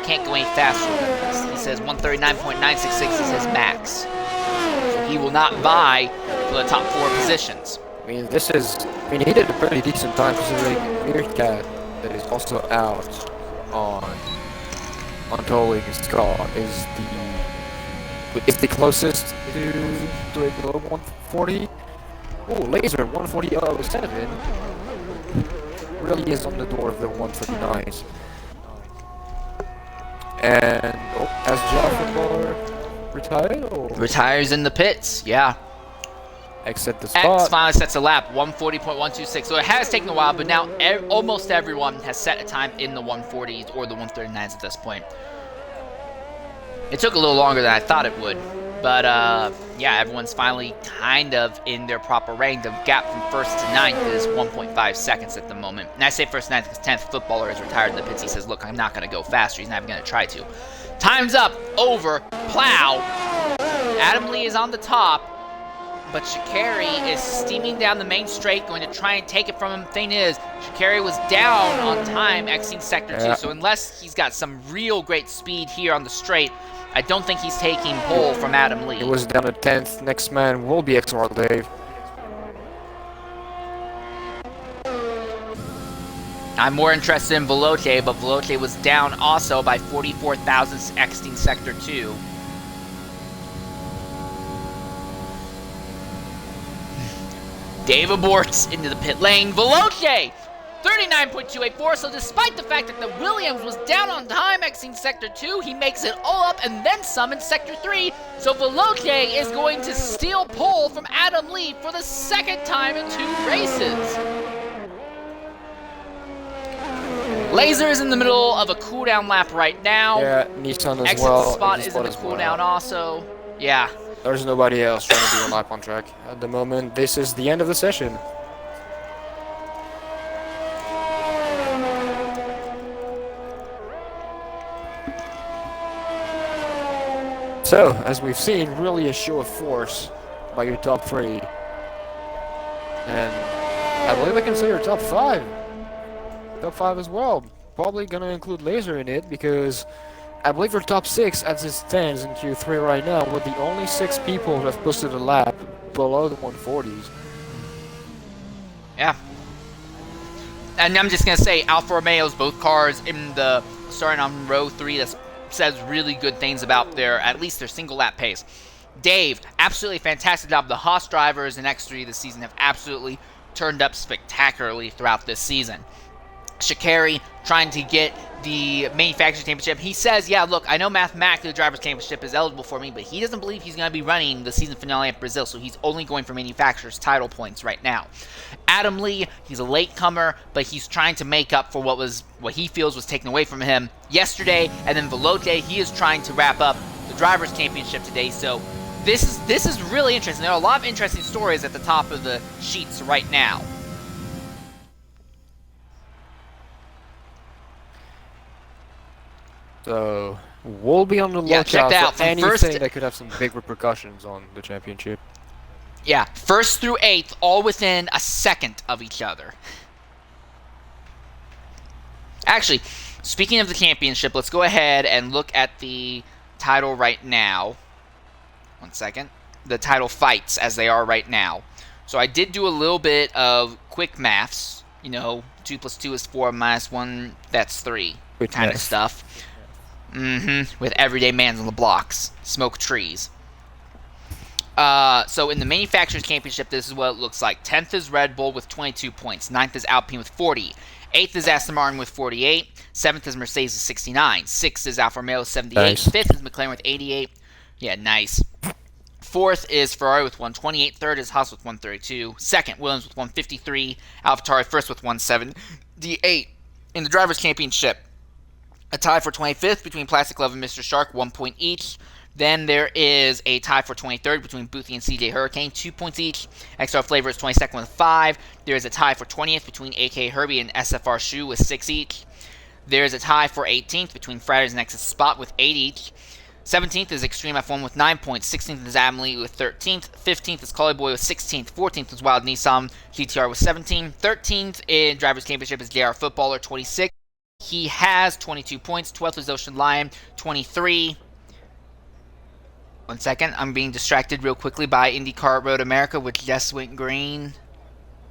can't go any faster than this. He says 139.966, he says max. So he will not vie for the top 4 positions. I mean, he did a pretty decent time considering Meerkat, that is also out on towing his car, is the closest to a below 140. Oh, Laser 140.07 really is on the door of the 139s. And has Footballer retired? Or? Retires in the pits, yeah. Exit the spot. X finally sets a lap, 140.126. So it has taken a while, but now almost everyone has set a time in the 140s or the 139s at this point. It took a little longer than I thought it would, but yeah, everyone's finally kind of in their proper range. The gap from 1st to 9th is 1.5 seconds at the moment. And I say 1st to 9th because 10th Footballer is retired in the pits. He says, look, I'm not going to go faster. He's not even going to try to. Time's up. Over. Plow. Adam Lee is on the top. but Sha'Carri is steaming down the main straight, going to try and take it from him. Thing is, Sha'Carri was down on time exiting Sector 2, so unless he's got some real great speed here on the straight, I don't think he's taking pole from Adam Lee. It was down to 10th. Next man will be XRL Dave. I'm more interested in Veloce, but Veloce was down also by 44 thousandths exiting Sector 2. Dave aborts into the pit lane. Veloce, 39.284. So despite the fact that the Williams was down on time exiting Sector 2, he makes it all up and then some in Sector 3. So Veloce is going to steal pole from Adam Lee for the second time in 2 races. Laser is in the middle of a cooldown lap right now. Yeah, Nissan as Exit well. spot is in the cooldown also. Yeah. There's nobody else trying to do a lap on track at the moment. This is the end of the session. So, as we've seen, really a show of force by your top 3. And I believe I can say your top 5. Top 5 as well. Probably gonna include Laser in it because I believe your top 6 as it stands in Q3 right now were the only 6 people who have posted a lap below the 140s. Yeah. And I'm just going to say, Alfa Romeo's both cars in the starting on row 3 that says really good things about at least their single lap pace. Dave, absolutely fantastic job. The Haas drivers in X3 this season have absolutely turned up spectacularly throughout this season. Sha'Carri trying to get the Manufacturers Championship. He says, yeah, look, I know mathematically the Drivers' Championship is eligible for me, but he doesn't believe he's going to be running the season finale at Brazil, so he's only going for Manufacturers' title points right now. Adam Lee, he's a latecomer, but he's trying to make up for what he feels was taken away from him yesterday, and then Veloce, he is trying to wrap up the Drivers' Championship today, so this is really interesting. There are a lot of interesting stories at the top of the sheets right now. So, we'll be on the lookout out for anything first that could have some big repercussions on the championship. Yeah, 1st through 8th, all within a second of each other. Actually, speaking of the championship, let's go ahead and look at the title right now. 1 second. The title fights as they are right now. So I did do a little bit of quick maths. 2 plus 2 is 4 minus 1, that's 3 kind of stuff. With everyday mans on the blocks. Smoke trees. So in the Manufacturers Championship, this is what it looks like. 10th is Red Bull with 22 points. 9th is Alpine with 40. 8th is Aston Martin with 48. 7th is Mercedes with 69. 6th is Alfa Romeo with 78. Nice. 5th is McLaren with 88. Yeah, nice. 4th is Ferrari with 128. 3rd is Haas with 132. 2nd, Williams with 153. AlphaTauri first with 178. In the Drivers' Championship, a tie for 25th between Plastic Love and Mr. Shark, 1 point each. Then there is a tie for 23rd between Boothie and CJ Hurricane, 2 points each. XR Flavor is 22nd with 5. There is a tie for 20th between AK Herbie and SFR Shoe with 6 each. There is a tie for 18th between Fridays and Nexus Spot with 8 each. 17th is Extreme F1 with 9 points. 16th is Adamley with 13th. 15th is Collie Boy with 16th. 14th is Wild Nissan GTR with 17. 13th in Drivers' Championship is JR Footballer, 26. He has 22 points. 12th is Ocean Lion, 23. 1 second, I'm being distracted real quickly by IndyCar Road America, which just went green.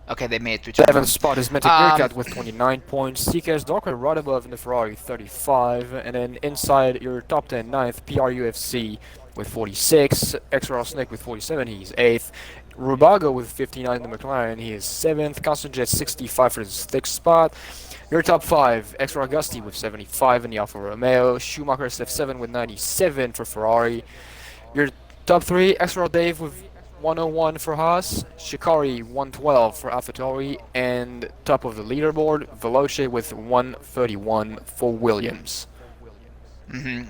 Okay, they made it through. 7th spot is Metic Meerkat with 29 points. CKS Darker right above in the Ferrari, 35. And then inside your top 10, 9th, PRUFC with 46. XRL Snake with 47, he's 8th. Rubago with 59 in the McLaren, he is 7th. ConstantJet 65 for the 6th spot. Your top 5, XR Augusti with 75 in the Alfa Romeo. Schumacher SF7 with 97 for Ferrari. Your top 3, XR Dave with 101 for Haas, Sha'Carri 112 for AlphaTauri, and top of the leaderboard, Veloce with 131 for Williams.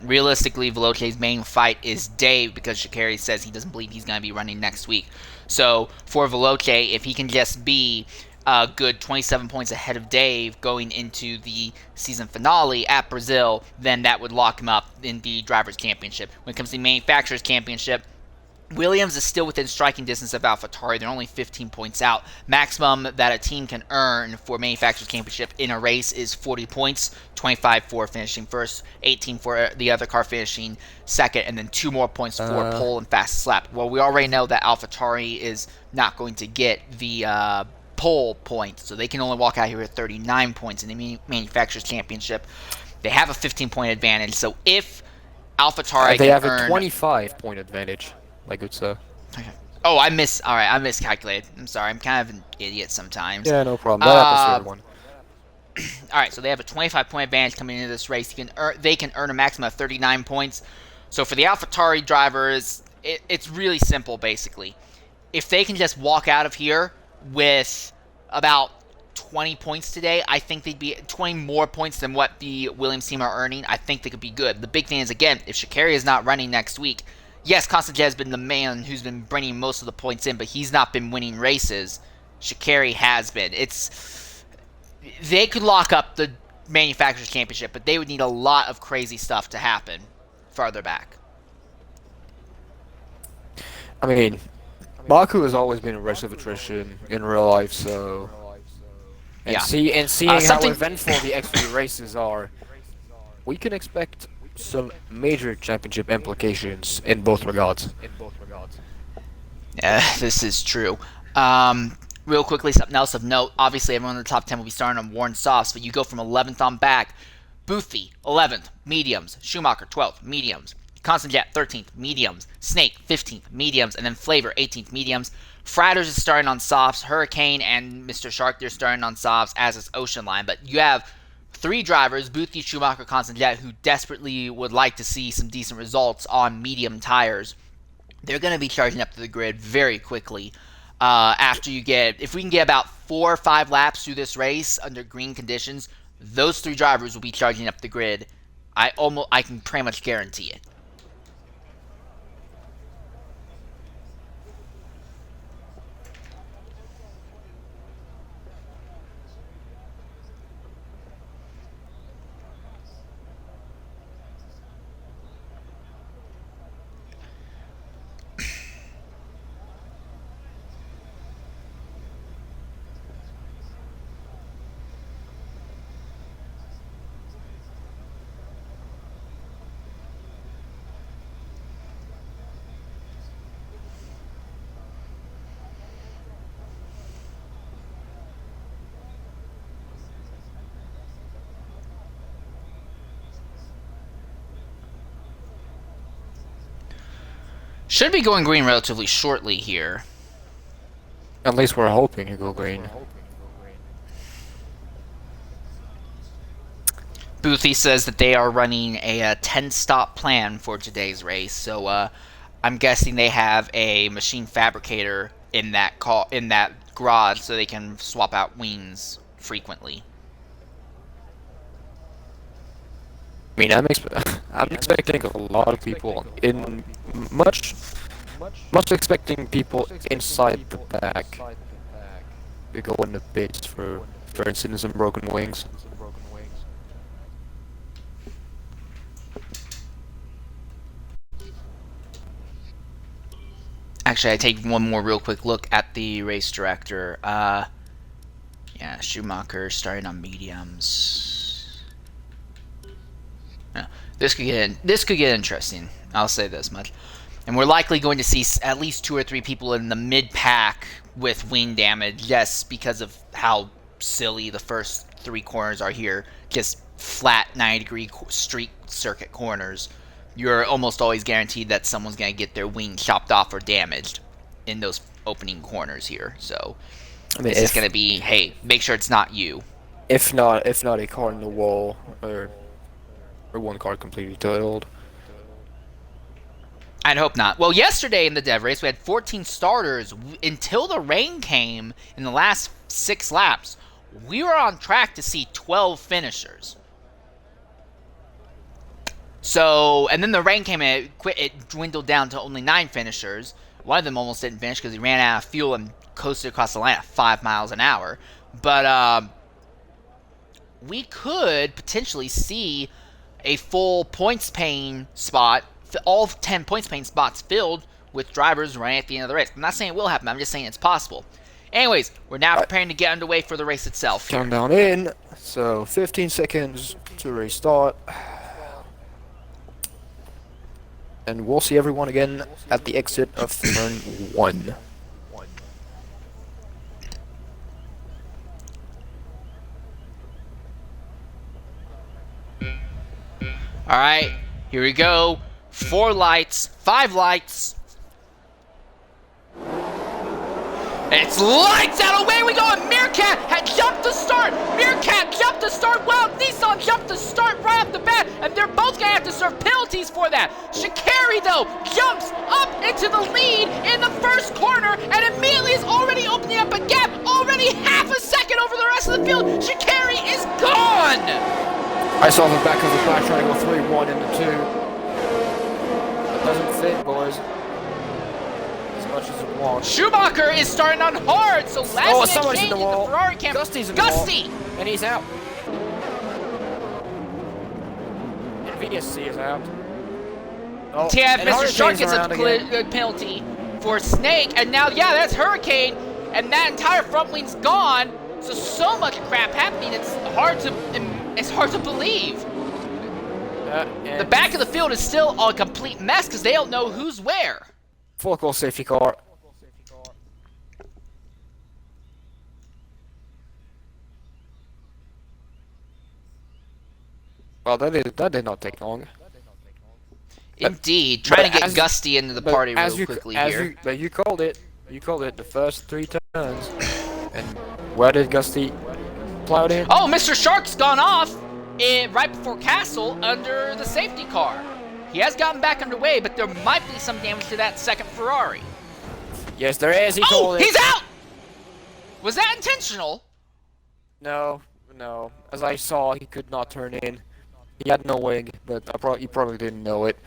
Realistically, Veloce's main fight is Dave because Sha'Carri says he doesn't believe he's going to be running next week. So for Veloce, if he can just be a good 27 points ahead of Dave going into the season finale at Brazil, then that would lock him up in the Drivers' Championship. When it comes to the Manufacturers' Championship, Williams is still within striking distance of AlphaTauri. They're only 15 points out. Maximum that a team can earn for Manufacturers Championship in a race is 40 points, 25 for finishing first, 18 for the other car finishing second, and then 2 more points for pole and fastest lap. Well, we already know that AlphaTauri is not going to get the pole points, so they can only walk out here with 39 points in the Manufacturers Championship. They have a 15-point advantage, so if AlphaTauri they can have earn... a 25-point advantage. Like good sir. Oh, I miscalculated. I'm sorry. I'm kind of an idiot sometimes. Yeah, no problem. That happens to everyone. All right, so they have a 25-point advantage coming into this race. They can earn a maximum of 39 points. So for the AlphaTauri drivers, it's really simple, basically. If they can just walk out of here with about 20 points today, I think they'd be 20 more points than what the Williams team are earning. I think they could be good. The big thing is, again, if Sha'Carri is not running next week, yes, Constantin has been the man who's been bringing most of the points in, but he's not been winning races. Sha'Carri has been. They could lock up the Manufacturers Championship, but they would need a lot of crazy stuff to happen farther back. I mean, Baku has always been a race of attrition in real life, so... And, yeah. Seeing how eventful the X3 races are, we can expect some major championship implications in both regards. Yeah, this is true. Real quickly, something else of note. Obviously, everyone in the top 10 will be starting on worn softs, but you go from 11th on back. Boothby, 11th, mediums. Schumacher, 12th, mediums. Constantin, 13th, mediums. Snake, 15th, mediums. And then Flavor, 18th, mediums. Fratters is starting on softs. Hurricane and Mr. Shark, they're starting on softs, as is Ocean Line. But you have 3 drivers, Boothby, Schumacher, Constantin, who desperately would like to see some decent results on medium tires. They're going to be charging up to the grid very quickly. If we can get about 4 or 5 laps through this race under green conditions, those 3 drivers will be charging up the grid. I can pretty much guarantee it. Should be going green relatively shortly here. At least we're hoping to go green. Boothby says that they are running a 10-stop plan for today's race, so I'm guessing they have a machine fabricator in that garage so they can swap out wings frequently. I mean, I'm expecting a lot of people much expecting people inside the back to go in the pits for instance, and broken wings. Actually, I take one more real quick look at the race director. Yeah, Schumacher starting on mediums. Yeah, this could get interesting. I'll say this much. And we're likely going to see at least 2 or 3 people in the mid-pack with wing damage, just because of how silly the first 3 corners are here. Just flat 90-degree street circuit corners. You're almost always guaranteed that someone's going to get their wing chopped off or damaged in those opening corners here. So it's going to be, hey, make sure it's not you. If not a car in the wall, or one car completely totaled. I'd hope not. Well, yesterday in the dev race, we had 14 starters. Until the rain came in the last 6 laps, we were on track to see 12 finishers. So, and then the rain came in, it dwindled down to only 9 finishers. One of them almost didn't finish because he ran out of fuel and coasted across the line at 5 miles an hour. But we could potentially see a full points paying spot, all 10 points paying spots filled with drivers running at the end of the race. I'm not saying it will happen. I'm just saying it's possible. Anyways, we're now preparing to get underway for the race itself. Countdown in. So 15 seconds to restart. And we'll see everyone again at the exit of turn 1. Alright, here we go. 4 lights, 5 lights. It's lights out, away we go, and Meerkat had jumped to start. Meerkat jumped to start, well, Nissan jumped to start right off the bat, and they're both gonna have to serve penalties for that. Shikari, though, jumps up into the lead in the first corner, and immediately is already opening up a gap, already half a second over the rest of the field. Shikari is gone! I saw the back of the flash trying to go 3-1 into 2. That doesn't fit, boys. Much as it wants. Schumacher is starting on hard, so last minute change in the Ferrari camp. Gusty's in the Gusty! wall, and he's out. And VSC is out. Oh, Yeah, and Mr. Shark gets Hurricane's a penalty for Snake, and now, yeah, that's Hurricane, and that entire front wing's gone. So much crap happening. It's hard to believe. The back of the field is still a complete mess because they don't know who's where. Full course safety car. Well, that did not take long. Indeed, trying to get Gusty into the party real quickly here. But you called it. You called it the first 3 turns. And where did Gusty plow in? Oh, Mr. Shark's gone off right before Castle under the safety car. He has gotten back underway, but there might be some damage to that second Ferrari. Yes, there is. He called it. He's out! Was that intentional? No. As I saw, he could not turn in. He had no wing, but he probably didn't know it.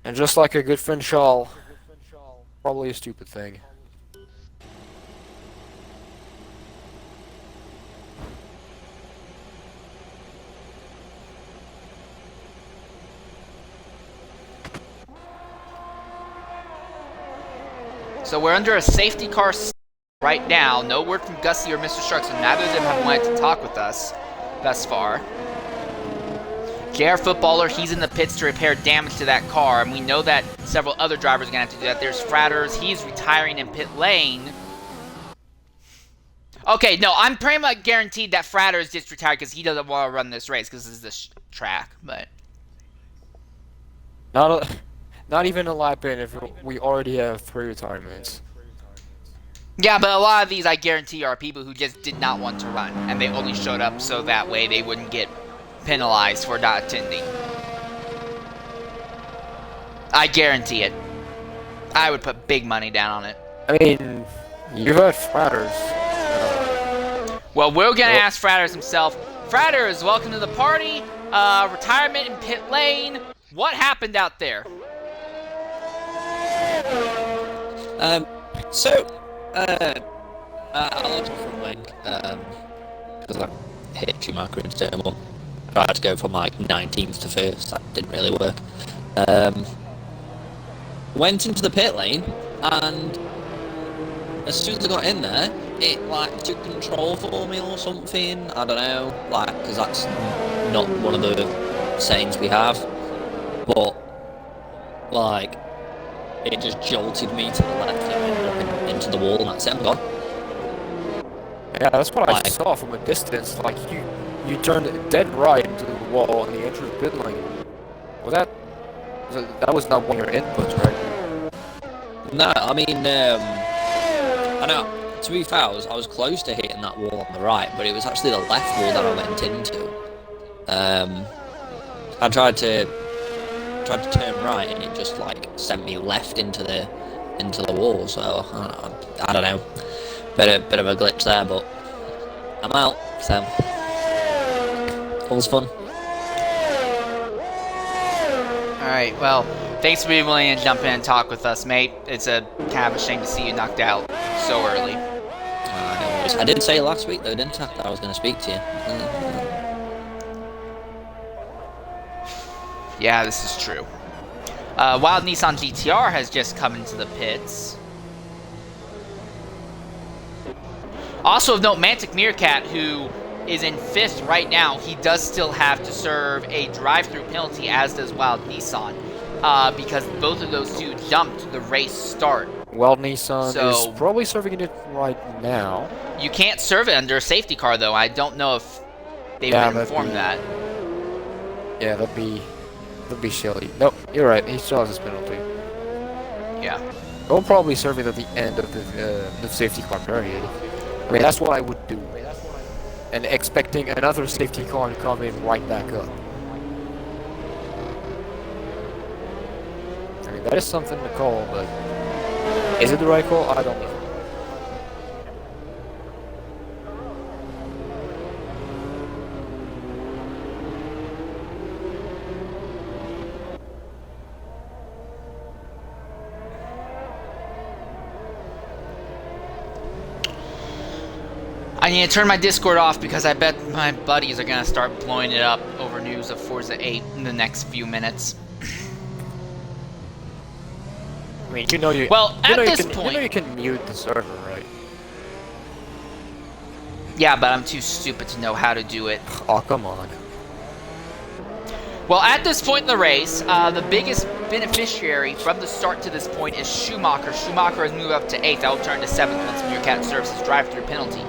And just like a good friend Shaw, probably a stupid thing. So we're under a safety car right now. No word from Gusty or Mr. Shark, so neither of them have wanted to talk with us thus far. JR Footballer, he's in the pits to repair damage to that car, and we know that several other drivers are going to have to do that. There's Fratters, he's retiring in pit lane. Okay, no, I'm pretty much guaranteed that Fratters just retired because he doesn't want to run this race because this is the track, but... Not even a lap in if we already have 3 retirements. Yeah, but a lot of these I guarantee are people who just did not want to run, and they only showed up so that way they wouldn't get penalized for not attending. I guarantee it. I would put big money down on it. I mean, you've heard Fratters. Well, we're gonna ask Fratters himself. Fratters, welcome to the party. Retirement in pit lane. What happened out there? I lost my front wing, because I hit Schumacher in turn 1. Tried to go from like 19th to 1st, that didn't really work. Went into the pit lane, and as soon as I got in there, it like took control for me or something, I don't know, like, because that's not one of the sayings we have, but, like, it just jolted me to the left and into the wall, and that's it, I'm gone. Yeah, that's what I saw from a distance. Like, you turned dead right into the wall on the entrance pit lane. That was not one of your inputs, right? No, I mean, I know, to be fair, I was close to hitting that wall on the right, but it was actually the left wall that I went into. I tried to turn right, and it just like sent me left into the wall. So I don't know, bit of a glitch there, but I'm out. So all's fun. All right, well, thanks for being willing to jump in and talk with us, mate. It's a kind of a shame to see you knocked out so early. I did say last week though, didn't I, that I was going to speak to you. Yeah, this is true. Wild Nissan GTR has just come into the pits. Also of note, Mantic Meerkat, who is in 5th right now, he does still have to serve a drive-through penalty, as does Wild Nissan, because both of those two jumped the race start. Wild Nissan is probably serving it right now. You can't serve it under a safety car, though. I don't know if they would inform that. Yeah, that'd be silly. Nope, you're right. He still has his penalty. Yeah. They'll probably serve it at the end of the safety car period. I mean, that's what I would do. And expecting another safety car to come in right back up. I mean, that is something to call, but is it the right call? I don't know. I need to turn my Discord off because I bet my buddies are going to start blowing it up over news of Forza 8 in the next few minutes. I mean, you know you. Well, you at know this you point, you can mute the server, right? Yeah, but I'm too stupid to know how to do it. Oh, come on. Well, at this point in the race, the biggest beneficiary from the start to this point is Schumacher. Schumacher has moved up to 8th. That will turn to 7th once Meerkat serves his drive-through penalty.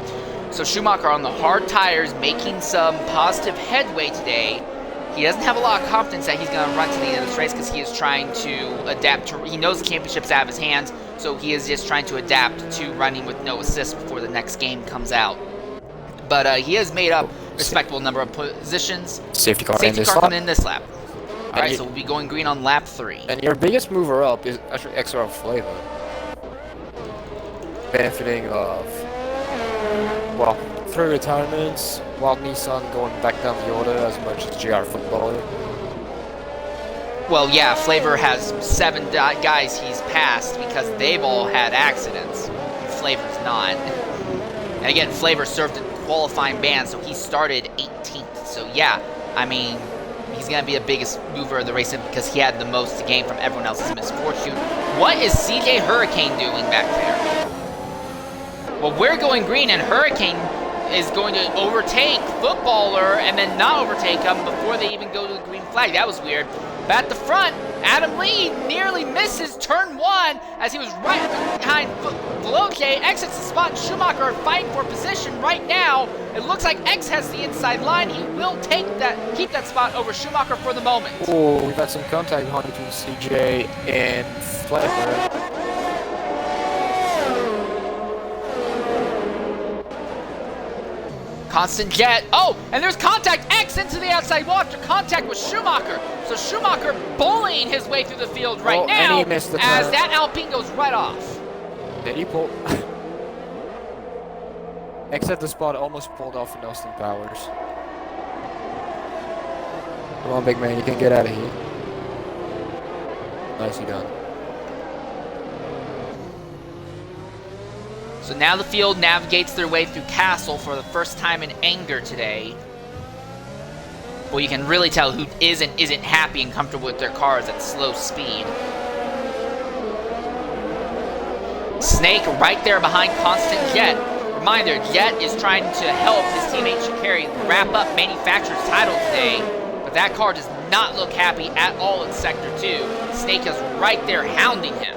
So Schumacher on the hard tires, making some positive headway today. He doesn't have a lot of confidence that he's going to run to the end of this race because he is trying to adapt to. He knows the championship's out of his hands, so he is just trying to adapt to running with no assist before the next game comes out. But he has made up a respectable number of positions. Safety car coming in this lap. All right, so we'll be going green on lap 3. And your biggest mover up is actually XR Flavor, benefiting of, well, 3 retirements, Wild Nissan going back down the order as much as GR Footballer. Well, yeah, Flavor has 7 guys he's passed because they've all had accidents. Flavor's not. And again, Flavor served a qualifying ban, so he started 18th. So yeah, I mean, he's going to be the biggest mover of the race because he had the most to gain from everyone else's misfortune. What is CJ Hurricane doing back there? Well, we're going green, and Hurricane is going to overtake Footballer and then not overtake him before they even go to the green flag. That was weird. But at the front, Adam Lee nearly misses turn 1 as he was right behind Veloce. Exits the spot. Schumacher are fighting for position right now. It looks like X has the inside line. He will keep that spot over Schumacher for the moment. Oh, we've had some contact between CJ and Flavor. Constant Jet. Oh, and there's contact. X into the outside wall after contact with Schumacher. So Schumacher bullying his way through the field right now and he missed the as turn. that Alpine goes right off. Did he pull? X at the spot almost pulled off in Austin Powers. Come on, big man, you can get out of here. Nicely done. So now the field navigates their way through Castle for the first time in anger today. Well, you can really tell who is and isn't happy and comfortable with their cars at slow speed. Snake right there behind Constant Jet. Reminder, Jet is trying to help his teammate Shikari wrap up manufacturer's title today, but that car does not look happy at all in Sector 2. Snake is right there hounding him.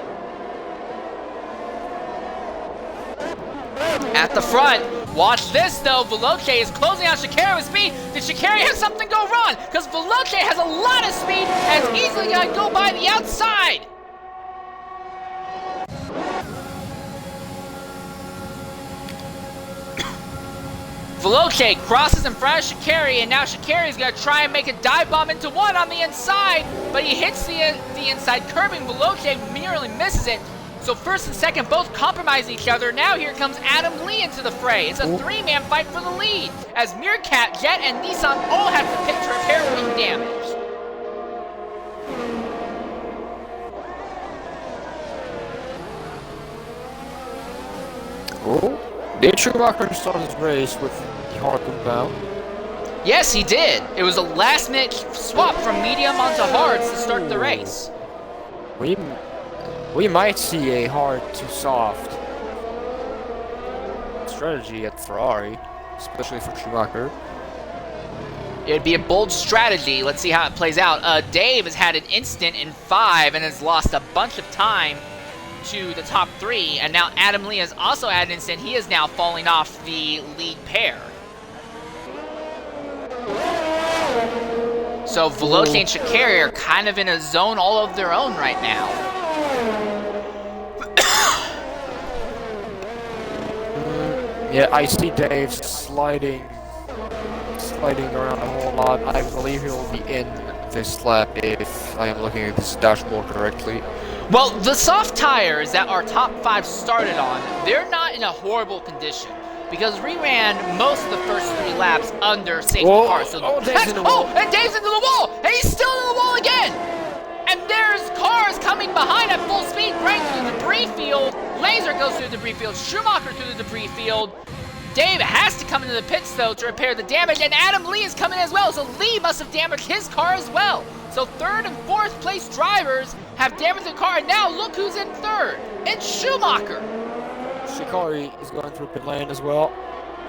At the front, watch this though, Veloce is closing out Shikari with speed. Did Shikari have something go wrong? Because Veloce has a lot of speed and is easily going to go by the outside. Veloce crosses in front of Shikari, and now Shikari is going to try and make a dive bomb into 1 on the inside, but he hits the inside curbing. Veloce merely misses it. So first and second both compromise each other. Now here comes Adam Lee into the fray. It's a 3-man fight for the lead as Meerkat, Jet, and Nissan all have to pick to repair wing damage. Oh, did Schumacher start his race with the hard compound? Yes, he did. It was a last-minute swap from medium onto hards to start the race. we we might see a hard to soft strategy at Ferrari, especially for Schumacher. It'd be a bold strategy. Let's see how it plays out. Dave has had an instant in 5 and has lost a bunch of time to the top 3. And now Adam Lee has also had an instant. He is now falling off the lead pair. So Veloce and Sha'Carri are kind of in a zone all of their own right now. Yeah, I see Dave sliding around a whole lot. I believe he will be in this lap if I am looking at this dashboard correctly. Well, the soft tires that our top 5 started on, they're not in a horrible condition because we ran most of the first 3 laps under safety cars. So and Dave's into the wall, and he's still in the wall again. And there's cars coming behind at full speed, right through the debris field. Laser goes through the debris field, Schumacher through the debris field. Dave has to come into the pits, though, to repair the damage, and Adam Lee is coming as well, so Lee must have damaged his car as well. So 3rd and 4th place drivers have damaged the car, and now look who's in 3rd. It's Schumacher. Sha'Carri is going through pit lane as well.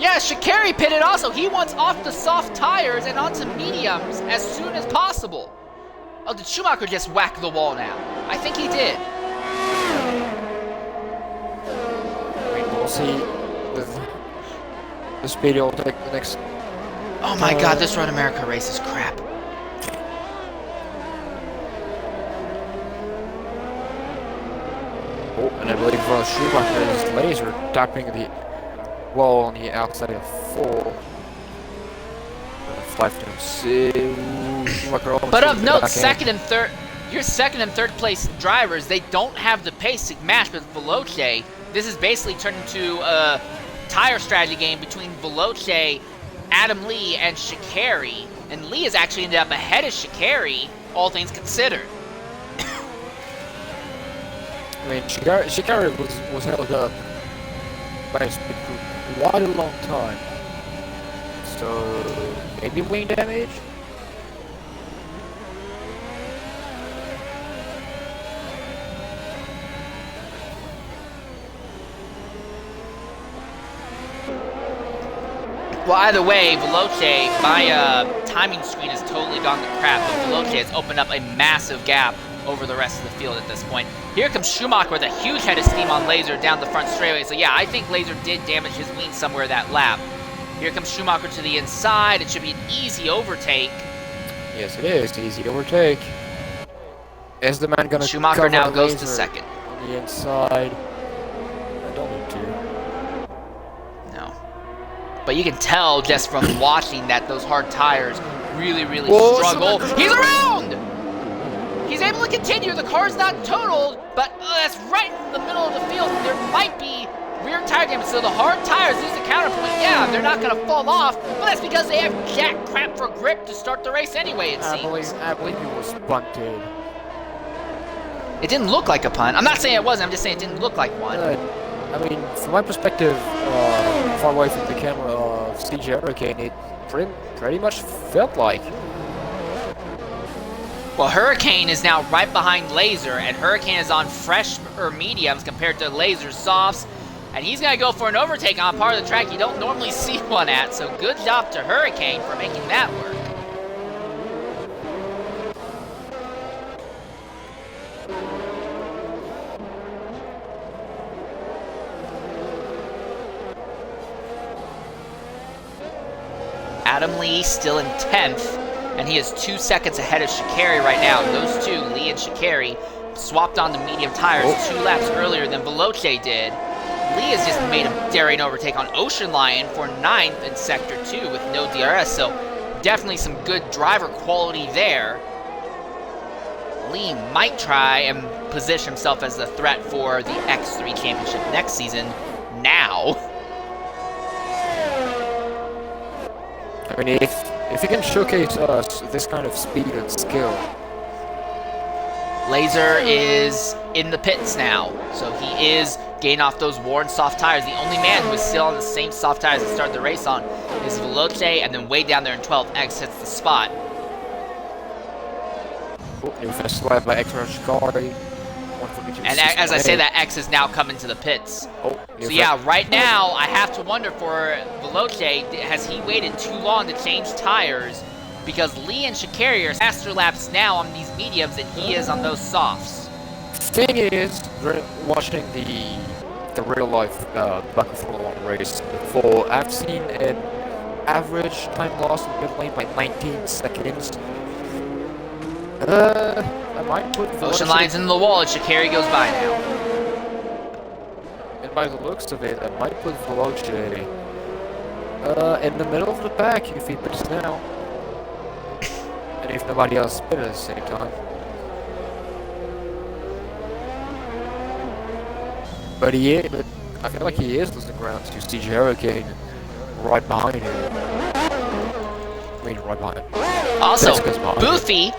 Yeah, Sha'Carri pitted also. He wants off the soft tires and onto mediums as soon as possible. Oh, did Schumacher just whack the wall now? I think he did. I mean, we'll see the speed he'll take the next. Oh my God, this Road America race is crap. Oh, and I believe Schumacher is laser tapping the wall on the outside of 4. 5 to 6. Schumacher. But of note, your second and third place drivers, they don't have the pace to match with Veloce. This is basically turned into a tire strategy game between Veloce, Adam Lee, and Sha'Carri. And Lee has actually ended up ahead of Sha'Carri, all things considered. I mean, Sha'Carri was held up by a speed for quite a long time. So, maybe wing damage? Well, either way, Veloce, my timing screen has totally gone to crap, but Veloce has opened up a massive gap over the rest of the field at this point. Here comes Schumacher with a huge head of steam on Laser down the front straightaway. So yeah, I think Laser did damage his wing somewhere that lap. Here comes Schumacher to the inside. It should be an easy overtake. Yes, it is. Easy overtake. Is the man gonna Schumacher now goes to Laser second. on the inside? I don't need to. No. But you can tell just from watching that those hard tires really struggle. He's around! He's able to continue. The car's not totaled, but that's right in the middle of the field. There might be rear tire damage, so the hard tires is the counterpoint. Yeah, they're not going to fall off, but that's because they have jack crap for grip to start the race anyway, it seems. I believe he was bunted. It didn't look like a punt. I'm not saying it wasn't. I'm just saying it didn't look like one. I mean, from my perspective, far away from the camera of CJ Hurricane, it pretty much felt like. Well, Hurricane is now right behind Laser, and Hurricane is on fresh or mediums compared to Laser's softs. And he's going to go for an overtake on a part of the track you don't normally see one at, so good job to Hurricane for making that work. Adam Lee still in 10th, and he is 2 seconds ahead of Sha'Carri right now. Those two, Lee and Sha'Carri, swapped onto medium tires 2 laps earlier than Veloce did. Lee has just made a daring overtake on Ocean Lion for 9th in Sector 2 with no DRS, so definitely some good driver quality there. Lee might try and position himself as the threat for the X3 Championship next season now. I mean, if he can showcase us this kind of speed and skill. Laser is in the pits now, so he is getting off those worn soft tires. The only man who is still on the same soft tires that started the race on is Veloce, and then way down there in 12th, X hits the spot. New fast lap by X-Rush Sha'Carri. 142. And as I say that, X is now coming to the pits. Oh, So yeah, right now I have to wonder for Veloce, has he waited too long to change tires? Because Lee and Sha'Carri are faster laps now on these mediums than he is on those softs. Thing is, watching the real life Baku Formula 1 race before, I've seen an average time loss in pit lane by 19 seconds. I might put Ocean lines into the wall and Sha'Carri goes by now. And by the looks of it, I might put Veloce in the middle of the pack if he pits now. And if nobody else pit at the same time. But I feel like he is losing ground to CJ Hurricane right behind him. I mean, right behind him. Also, Jessica's behind him. Boothie,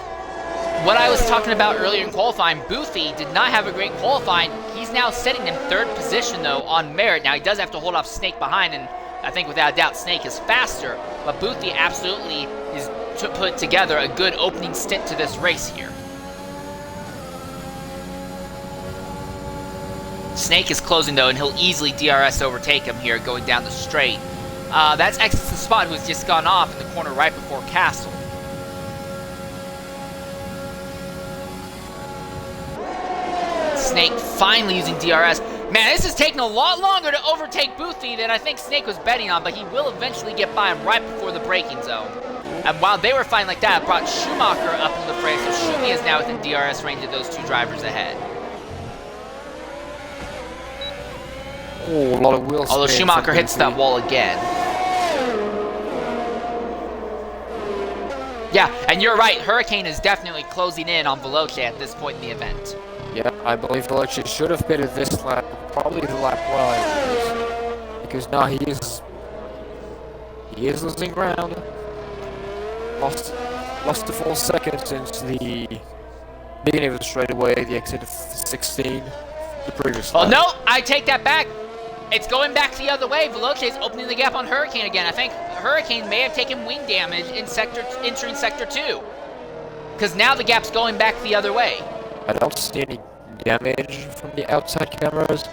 what I was talking about earlier in qualifying, Boothie did not have a great qualifying. He's now sitting in third position, though, on merit. Now, he does have to hold off Snake behind, and I think without a doubt Snake is faster. But Boothie absolutely is to put together a good opening stint to this race here. Snake is closing, though, and he'll easily DRS overtake him here going down the straight. That's X's the spot who's just gone off in the corner right before Castle. Snake finally using DRS. Man, this is taking a lot longer to overtake Boothie than I think Snake was betting on, but he will eventually get by him right before the braking zone. And while they were fighting like that, it brought Schumacher up into the fray, so Schumi is now within DRS range of those two drivers ahead. Oh, a lot of wheel Although spin Schumacher from hits Boothie. that wall again. Yeah, and you're right, Hurricane is definitely closing in on Veloce at this point in the event. Yeah, I believe Veloce should have pitted this lap, probably the lap prior, because now he is losing ground. Lost a full second since the beginning of the straightaway, the exit of 16, the previous lap. Oh no, I take that back. It's going back the other way. Veloce is opening the gap on Hurricane again. I think Hurricane may have taken wing damage in entering sector 2. Because now the gap's going back the other way. I don't see any damage from the outside cameras.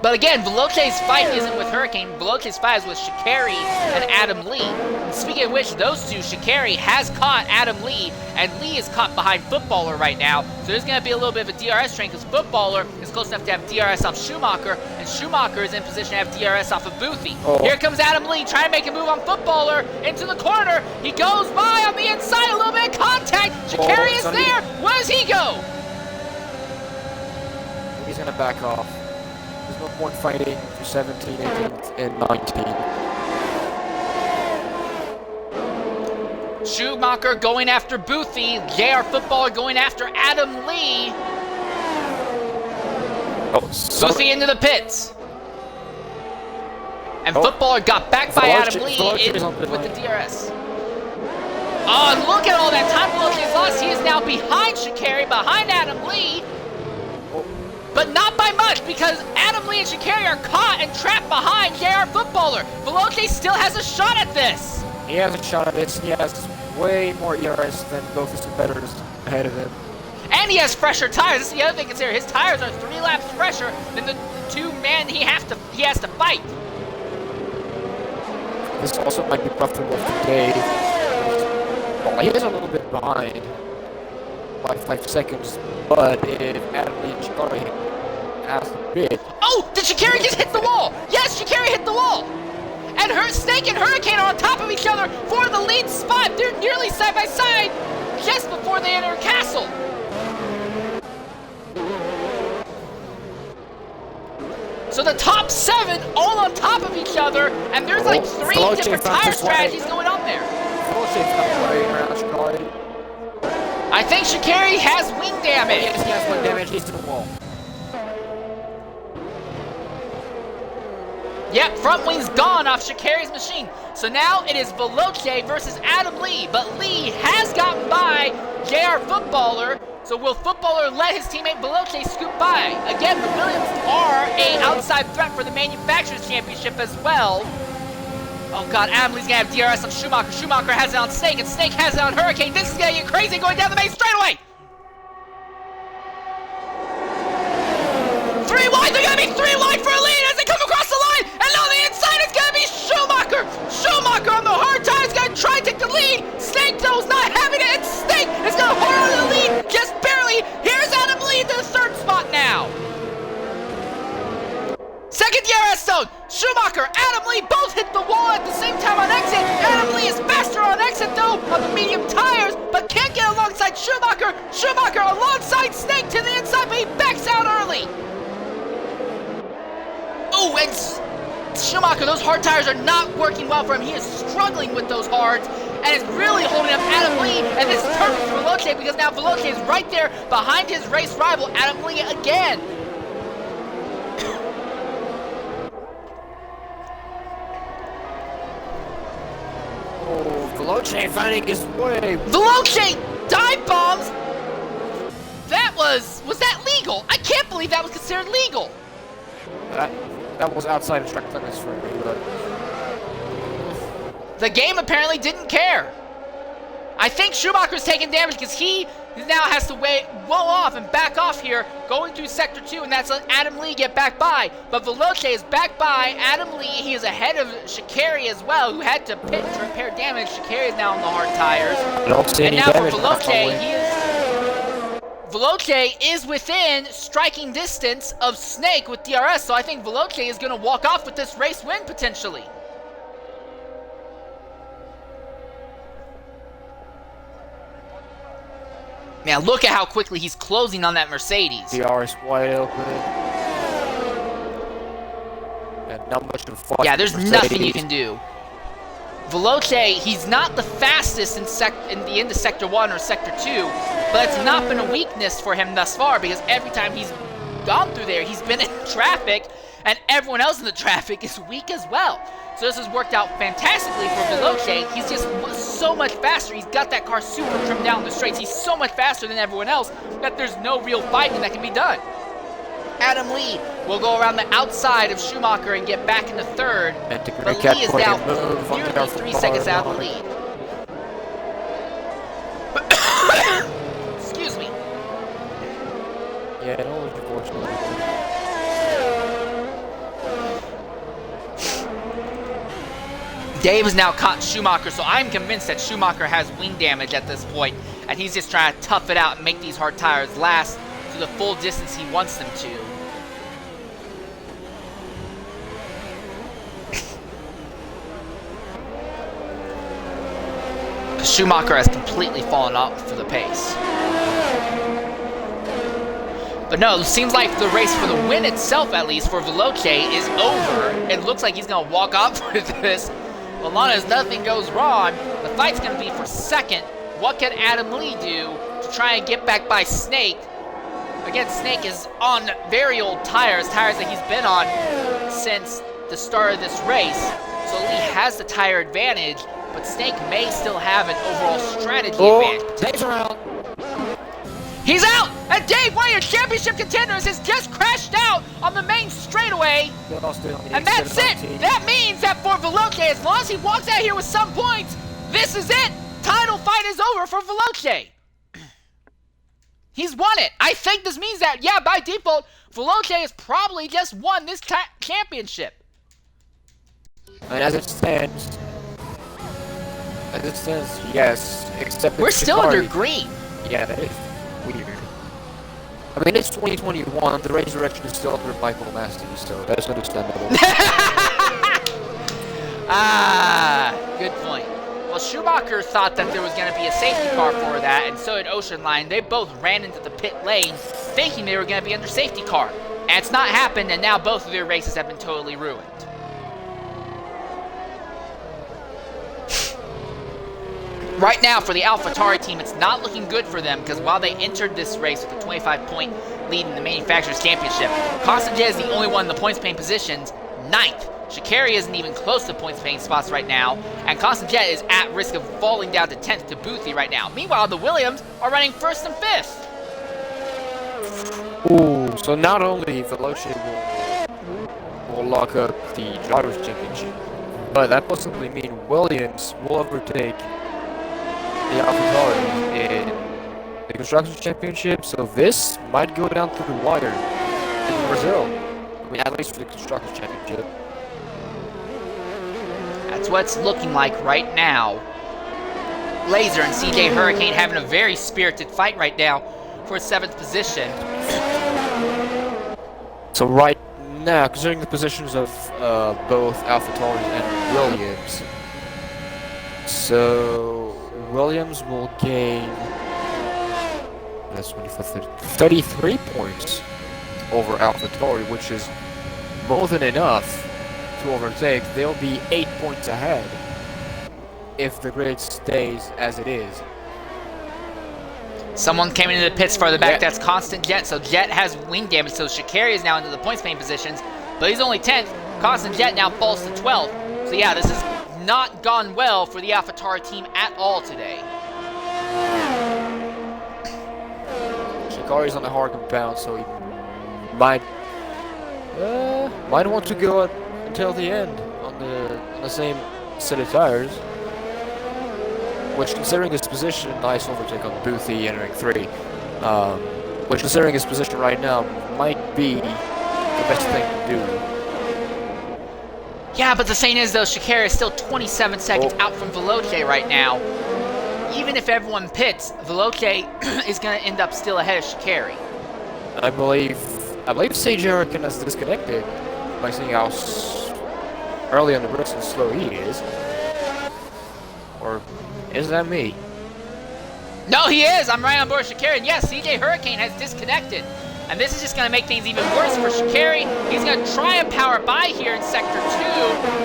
But again, Veloce's fight isn't with Hurricane. Veloce's fight is with Sha'Carri and Adam Lee. And speaking of which, those two, Sha'Carri has caught Adam Lee, and Lee is caught behind Footballer right now. So there's going to be a little bit of a DRS train because Footballer is close enough to have DRS off Schumacher, and Schumacher is in position to have DRS off of Boothie. Oh. Here comes Adam Lee trying to make a move on Footballer into the corner. He goes by on the inside, a little bit of contact. Sha'Carri is there. Where does he go? He's going to back off. There's no point fighting for 17, 18, and 19. Schumacher going after Boothie. JR Footballer going after Adam Lee. Boothie into the pits. And Footballer got back by Adam Lee with the DRS. Oh, and look at all that time Veloci's lost. He is now behind Sha'Carri, behind Adam Lee. But not by much, because Adam Lee and Sha'Carri are caught and trapped behind JR Footballer. Veloce still has a shot at this. He has a shot at this. He has way more ERS than both his competitors ahead of him. And he has fresher tires. This is the other thing to consider. His tires are 3 laps fresher than the two men he has to fight. This also might be profitable for Dave. Well, he is a little bit behind by 5 seconds, but if Adam Lee and Sha'Carri has a bit... Oh, did Sha'Carri just hit the wall? Yes, Sha'Carri hit the wall. And Snake and Hurricane are on top of each other for the lead spot. They're nearly side by side just before they enter Castle. So the top 7 all on top of each other, and there's like 3 different tire strategies going on there. I think Sha'Carri has wing damage. Yes, he has wing damage. He's to the wall. Yep, front wing's gone off Sha'Carri's machine. So now it is Veloce versus Adam Lee, but Lee has gotten by JR Footballer. So will Footballer let his teammate Veloce scoop by? Again, the Williams are an outside threat for the Manufacturers Championship as well. Oh god, Adam Lee's gonna have DRS on Schumacher. Schumacher has it on Snake, and Snake has it on Hurricane. This is gonna get crazy going down the main straightaway. 3 wide, they're gonna be 3 wide for a lead as they come across the line, and on the inside it's gonna be Schumacher. Schumacher on the hard tire is gonna try and take the lead. Snake though is not having it, and Snake is gonna hold on to the lead just barely. Here's Adam Lee to the 3rd spot now. Second DRS zone, Schumacher, Adam Lee both hit the wall at the same time on exit. Adam Lee is faster on exit though on the medium tires, but can't get alongside Schumacher. Schumacher alongside Snake to the inside, but he backs out early. Oh, and Schumacher, those hard tires are not working well for him. He is struggling with those hards, and it's really holding up Adam Lee, and this is perfect for Veloce because now Veloce is right there behind his race rival, Adam Lee again. Oh, Veloce finding his way. Veloce dive bombs. Was that legal? I can't believe that was considered legal. That was outside of track limits for me, but the game apparently didn't care. I think Schumacher's taking damage because he now has to wall off and back off here, going through Sector 2, and that's let Adam Lee get back by. But Veloce is back by Adam Lee. He is ahead of Sha'Carri as well, who had to pit to repair damage. Sha'Carri is now on the hard tires. And now for Veloce is within striking distance of Snake with DRS, so I think Veloce is going to walk off with this race win potentially. Man, look at how quickly he's closing on that Mercedes. DRS wide open. And not much to fight. Yeah, there's nothing you can do. Veloce, he's not the fastest in the end of Sector 1 or Sector 2, but it's not been a weakness for him thus far because every time he's gone through there, he's been in traffic, and everyone else in the traffic is weak as well. So this has worked out fantastically for Veloce. He's just so much faster. He's got that car super trimmed down the straights. He's so much faster than everyone else that there's no real fighting that can be done. Adam Lee will go around the outside of Schumacher and get back into 3rd, but Lee is now nearly 3 seconds out of the lead. Excuse me. Yeah, no, unfortunately. Dave has now caught Schumacher, so I'm convinced that Schumacher has wing damage at this point, and he's just trying to tough it out and make these hard tires last to the full distance he wants them to. Schumacher has completely fallen off for the pace. But no, it seems like the race for the win itself, at least for Veloce, is over. It looks like he's going to walk off with this. As long as nothing goes wrong, the fight's going to be for 2nd. What can Adam Lee do to try and get back by Snake? Again, Snake is on very old tires that he's been on since the start of this race. So Lee has the tire advantage, but Snake may still have an overall strategy advantage. Dave's around. He's out! And Dave, one of your championship contenders, has just crashed out on the main straightaway. And that's it! That means that for Veloce, as long as he walks out here with some points, this is it! Title fight is over for Veloce. He's won it. I think this means that, yeah, by default, Veloce has probably just won this championship. And as it stands, yes, except we're still under green. Yeah, that is weird. I mean, it's 2021, the resurrection is still under Michael Massey, so that's understandable. Good point. Well, Schumacher thought that there was going to be a safety car for that, and so did Ocean Line. They both ran into the pit lane thinking they were going to be under safety car. And it's not happened, and now both of their races have been totally ruined. Right now, for the AlphaTauri team, it's not looking good for them because while they entered this race with a 25-point lead in the Manufacturers' Championship, Costajet is the only one in the points-paying positions, 9th. Sha'Carri isn't even close to points-paying spots right now, and Costajet is at risk of falling down to 10th to Boothie right now. Meanwhile, the Williams are running 1st and 5th. Ooh, so not only Veloce will lock up the Drivers' Championship, But that possibly means Williams will overtake the AlphaTauri in the Constructors Championship, so this might go down to the wire in Brazil. I mean, at least for the Constructors Championship. That's what it's looking like right now. Laser and CJ Hurricane having a very spirited fight right now for 7th position. So right now, considering the positions of both AlphaTauri and Williams, so Williams will gain, that's 33 points over AlphaTauri, which is more than enough to overtake. They'll be 8 points ahead if the grid stays as it is. Someone came into the pits farther back. That's Constant Jet. So Jet has wing damage. So Sha'Carri is now into the points main positions, but he's only 10th. Constant Jet now falls to 12th. So yeah, this has not gone well for the AlphaTauri team at all today. Sha'Carri's on the hard compound, so he might want to go until the end on the same set of tires. Which, considering his position, nice overtake on Boothie entering 3. Which, considering his position right now, might be the best thing to do. Yeah, but the thing is, though, Sha'Carri is still 27 seconds out from Veloce right now. Even if everyone pits, Veloce is going to end up still ahead of Sha'Carri. I believe Sage Hurricane has disconnected by seeing how early on the bricks and slow he is. Or is that me? No, he is. I'm right on board with Sha'Carri. And yes, CJ Hurricane has disconnected. And this is just going to make things even worse for Sha'Carri. He's going to try and power by here in Sector 2,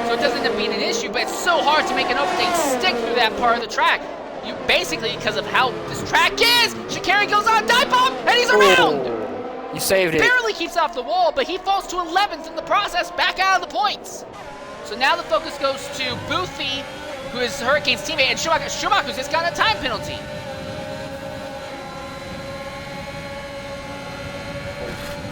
so it doesn't end up being an issue, but it's so hard to make an overtake stick through that part of the track. You basically, because of how this track is, Sha'Carri goes on dive bomb, and he's around! You saved it. Barely keeps off the wall, but he falls to 11th in the process, back out of the points. So now the focus goes to Boothie, who is Hurricane's teammate, and Schumacher. Schumacher's just got a time penalty.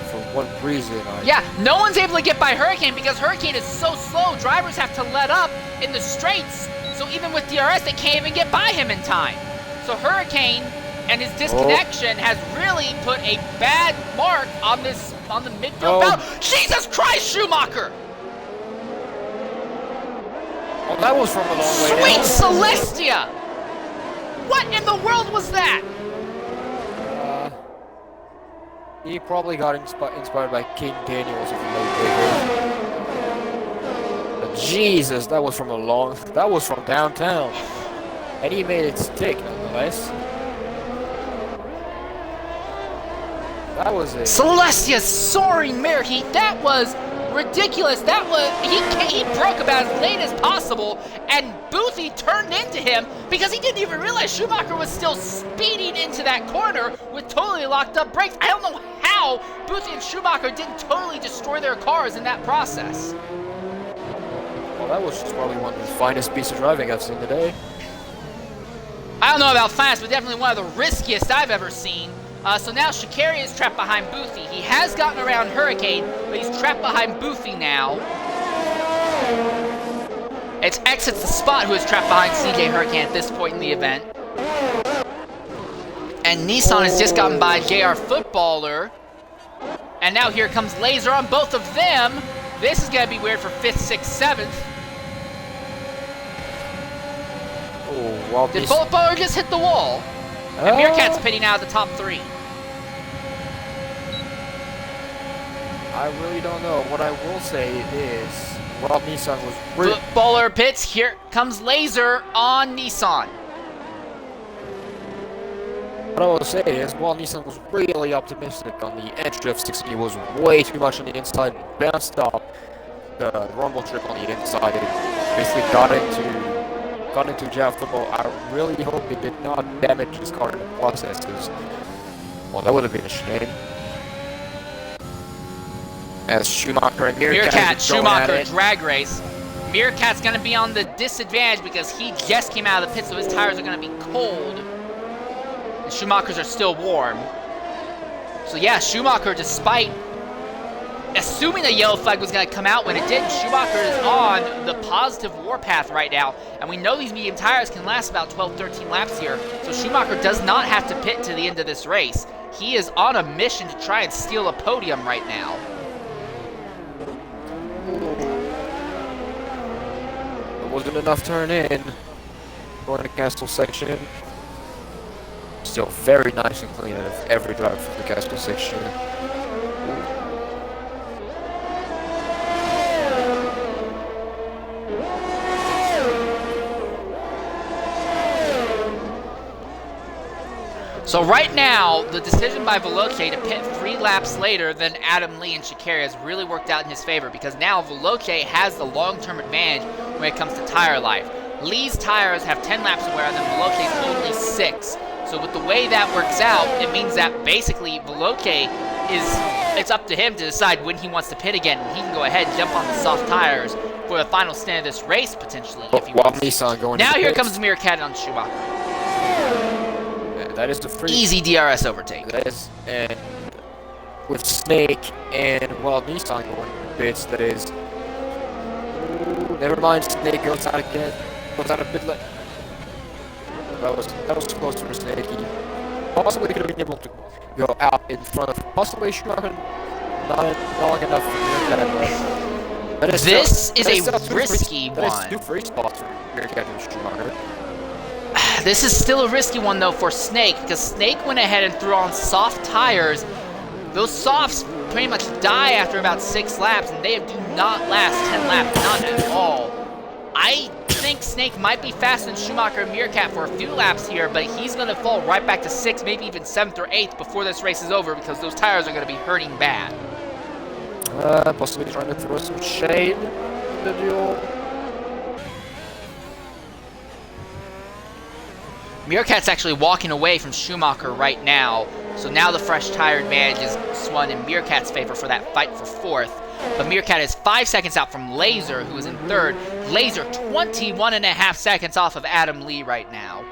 For what reason? Yeah, no one's able to get by Hurricane because Hurricane is so slow. Drivers have to let up in the straights. So even with DRS, they can't even get by him in time. So Hurricane and his disconnection has really put a bad mark on the midfield battle. Jesus Christ, Schumacher! Oh, that was from a long way down. Sweet Celestia! What in the world was that? He probably got inspired by King Daniels if you know. But Jesus, that was from downtown. And he made it stick nonetheless. That was it. Celestia's soaring mirror heat, that was ridiculous. That was, he broke about as late as possible, and Boothie turned into him because he didn't even realize Schumacher was still speeding into that corner with totally locked up brakes. I don't know how Boothie and Schumacher didn't totally destroy their cars in that process. Well, that was just probably one of the finest pieces of driving I've seen today. I don't know about fast, but definitely one of the riskiest I've ever seen. So now Sha'Carri is trapped behind Boothie. He has gotten around Hurricane, but he's trapped behind Boothie now. It's Exits the Spot who is trapped behind CJ Hurricane at this point in the event. And Nissan has just gotten by JR Footballer. And now here comes Laser on both of them. This is going to be weird for 5th, 6th, 7th. Oh, well, Did Footballer just hit the wall? And Meerkat's pitting out of the top 3. I really don't know. What I will say is, well, Nissan was really... Footballer pits. Here comes Laser on Nissan. What I will say is, well, Nissan was really optimistic on the edge of 60. He was way too much on the inside, bounced off the rumble trip on the inside, and basically got into Java football. I really hope it did not damage his car in the process, because, well, that would have been a shame. As Schumacher and Meerkat Schumacher drag race. Meerkat's going to be on the disadvantage because he just came out of the pit, so his tires are going to be cold. And Schumacher's are still warm. So yeah, Schumacher, despite assuming the yellow flag was going to come out when it did. Schumacher is on the positive warpath right now, and we know these medium tires can last about 12-13 laps here, so Schumacher does not have to pit to the end of this race. He is on a mission to try and steal a podium right now. It wasn't enough turn in for the castle section. Still very nice and clean out of every driver from the castle section. So right now, the decision by Veloce to pit 3 laps later than Adam Lee and Shikari has really worked out in his favor, because now Veloce has the long-term advantage when it comes to tire life. Lee's tires have 10 laps to wear, and then Veloce's only 6. So with the way that works out, it means that basically Veloce it's up to him to decide when he wants to pit again. He can go ahead and jump on the soft tires for the final stand of this race, potentially, if he wants to. Now here comes Meerkat on Schumacher. That is the free easy DRS overtake. That is, and with Snake and Wild Nissan going in pits, that is. Ooh, never mind, Snake goes out again. Goes out of pit lane. That was close for Snake. He possibly could have been able to go out in front of possibly Schumacher. Not long enough for Meerkat. This is a risky one. That is 2 free spots for Meerkat and Schumacher. This is still a risky one, though, for Snake, because Snake went ahead and threw on soft tires. Those softs pretty much die after about 6 laps, and they do not last 10 laps, not at all. I think Snake might be faster than Schumacher and Meerkat for a few laps here, but he's going to fall right back to 6th, maybe even 7th or 8th before this race is over, because those tires are going to be hurting bad. Possibly trying to throw some shade in the duel. Meerkat's actually walking away from Schumacher right now, so now the fresh tire advantage is swung in Meerkat's favor for that fight for 4th. But Meerkat is 5 seconds out from Laser, who is in 3rd. Laser 21.5 seconds off of Adam Lee right now.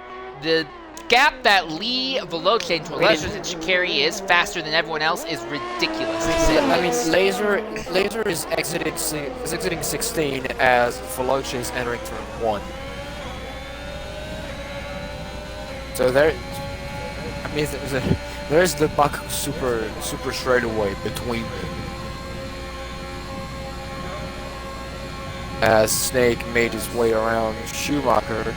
The gap that Lee, Veloce, and Toledo and Shikari is faster than everyone else is ridiculous. I mean, Laser is exiting 16 as Veloce is entering turn 1. So there's the Bak super straightaway between them. As Snake made his way around Schumacher.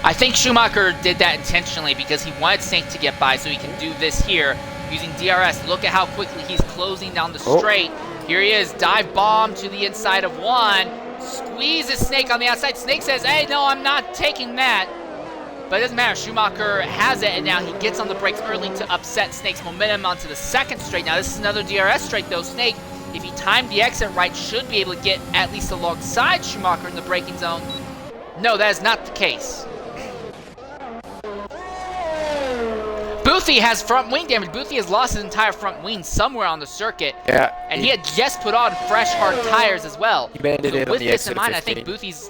I think Schumacher did that intentionally because he wanted Snake to get by so he can do this here using DRS. Look at how quickly he's closing down the straight. Here he is, dive bomb to the inside of 1. Squeezes Snake on the outside. Snake says, hey, no, I'm not taking that. But it doesn't matter. Schumacher has it, and now he gets on the brakes early to upset Snake's momentum onto the 2nd straight. Now, this is another DRS straight, though. Snake, if he timed the exit right, should be able to get at least alongside Schumacher in the braking zone. No, that is not the case. Boothie has front wing damage. Boothie has lost his entire front wing somewhere on the circuit. Yeah. And he had just put on fresh, hard tires as well. He banded it on the exit with this in mind, I think Boothie's...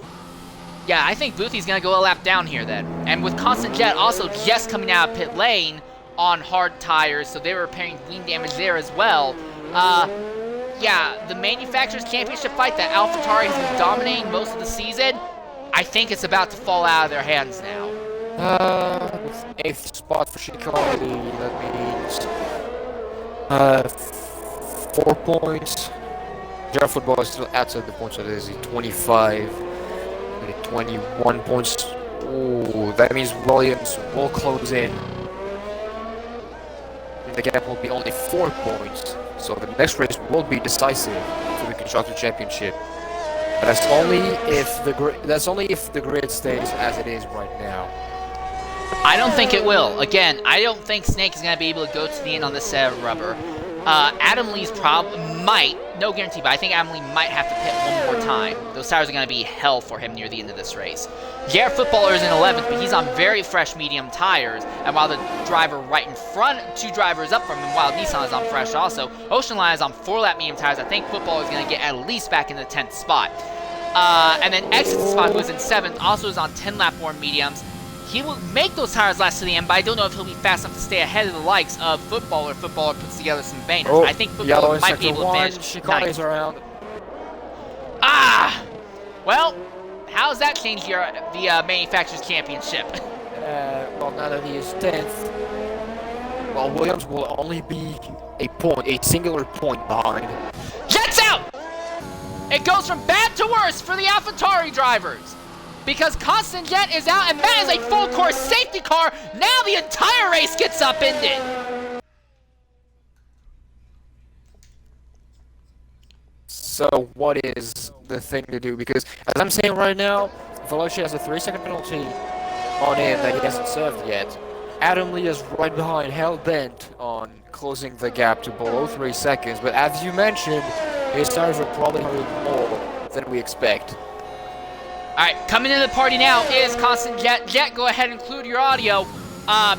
Yeah, I think Boothie's going to go a lap down here then. And with Constant Jet also just coming out of pit lane on hard tires, so they were repairing wing damage there as well. Yeah, the Manufacturers' Championship fight that AlphaTauri has been dominating most of the season, I think it's about to fall out of their hands now. 8th spot for Shikari, that means 4 points. Jar Football is still outside the points, so there's 25. 21 points. Ooh, that means Williams will close in. The gap will be only 4 points, so the next race will be decisive for the Constructor Championship. But that's only if the grid stays as it is right now. I don't think it will. Again, I don't think Snake is going to be able to go to the end on this set of rubber. Adam Lee's might, no guarantee, but I think Adam Lee might have to pit one more time. Those tires are going to be hell for him near the end of this race. Garrett Footballer is in 11th, but he's on very fresh medium tires. And while the driver right in front, 2 drivers up from him, while Nissan is on fresh also, Ocean Line is on 4-lap medium tires. I think Footballer is going to get at least back in the 10th spot. And then Exit Spot, who is in 7th, also is on 10-lap warm mediums. he will make those tires last to the end, but I don't know if he'll be fast enough to stay ahead of the likes of Footballer. Footballer puts together some bangers. Oh, I think Footballer might be able to finish. Chicane's around. Ah! Well, how does that change the Manufacturers' Championship? Well, now that he is 10th, well, Williams will only be a singular point behind. Jets out! It goes from bad to worse for the AlphaTauri drivers. Because Constant Jet is out, and that is a full-course safety car. Now the entire race gets upended. So what is the thing to do? Because as I'm saying right now, Veloce has a 3-second penalty on him that he hasn't served yet. Adam Lee is right behind, hell-bent on closing the gap to below 3 seconds. But as you mentioned, his tires are probably more than we expect. All right, coming into the party now is Constant Jet. Jet, go ahead and include your audio. I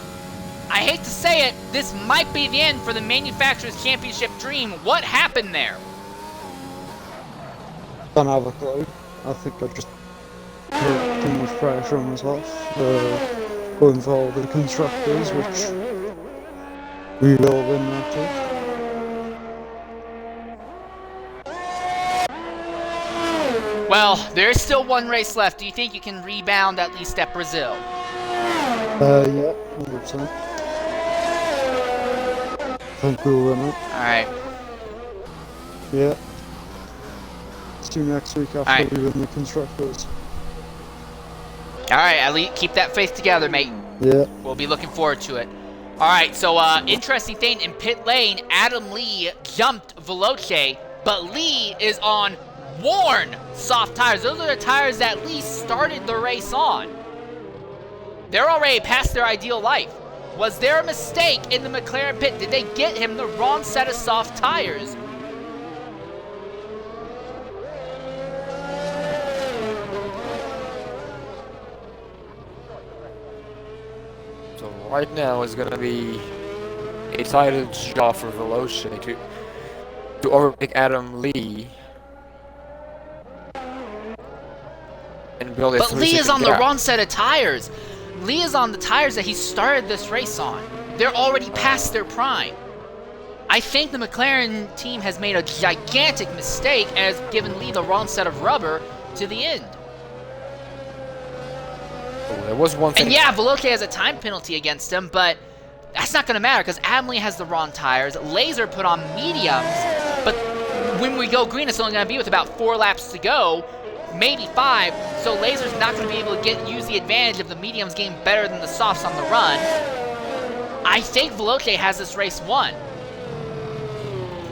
hate to say it, this might be the end for the Manufacturers' Championship dream. What happened there? Don't have a clue. I think I just put too much pressure on myself. Going for all the constructors, which we will win matches. Well, there is still one race left. Do you think you can rebound at least at Brazil? Yeah, 100%. I think we'll win it. Alright. Yeah. Let's do next week after Alright. we win the constructors. Alright, at least keep that faith together, mate. Yeah. We'll be looking forward to it. Alright, so interesting thing, in pit lane, Adam Lee jumped Veloce, but Lee is on worn soft tires. Those are the tires that Lee started the race on. They're already past their ideal life. Was there a mistake in the McLaren pit? Did they get him the wrong set of soft tires? So right now is going to be a title job for Veloce to overtake Adam Lee and build a But Lee is on the gap. wrong set of tires. Lee is on the tires that he started this race on. They're already past their prime. I think the McLaren team has made a gigantic mistake and has given Lee the wrong set of rubber to the end. Oh, there was one thing. And yeah, Veloce has a time penalty against him, but that's not going to matter because Adam Lee has the wrong tires. Laser put on mediums, but when we go green, it's only going to be with about 4 laps to go, maybe 5. So Laser's not going to be able to use the advantage of the mediums getting better than the softs on the run. I think Veloce has this race won.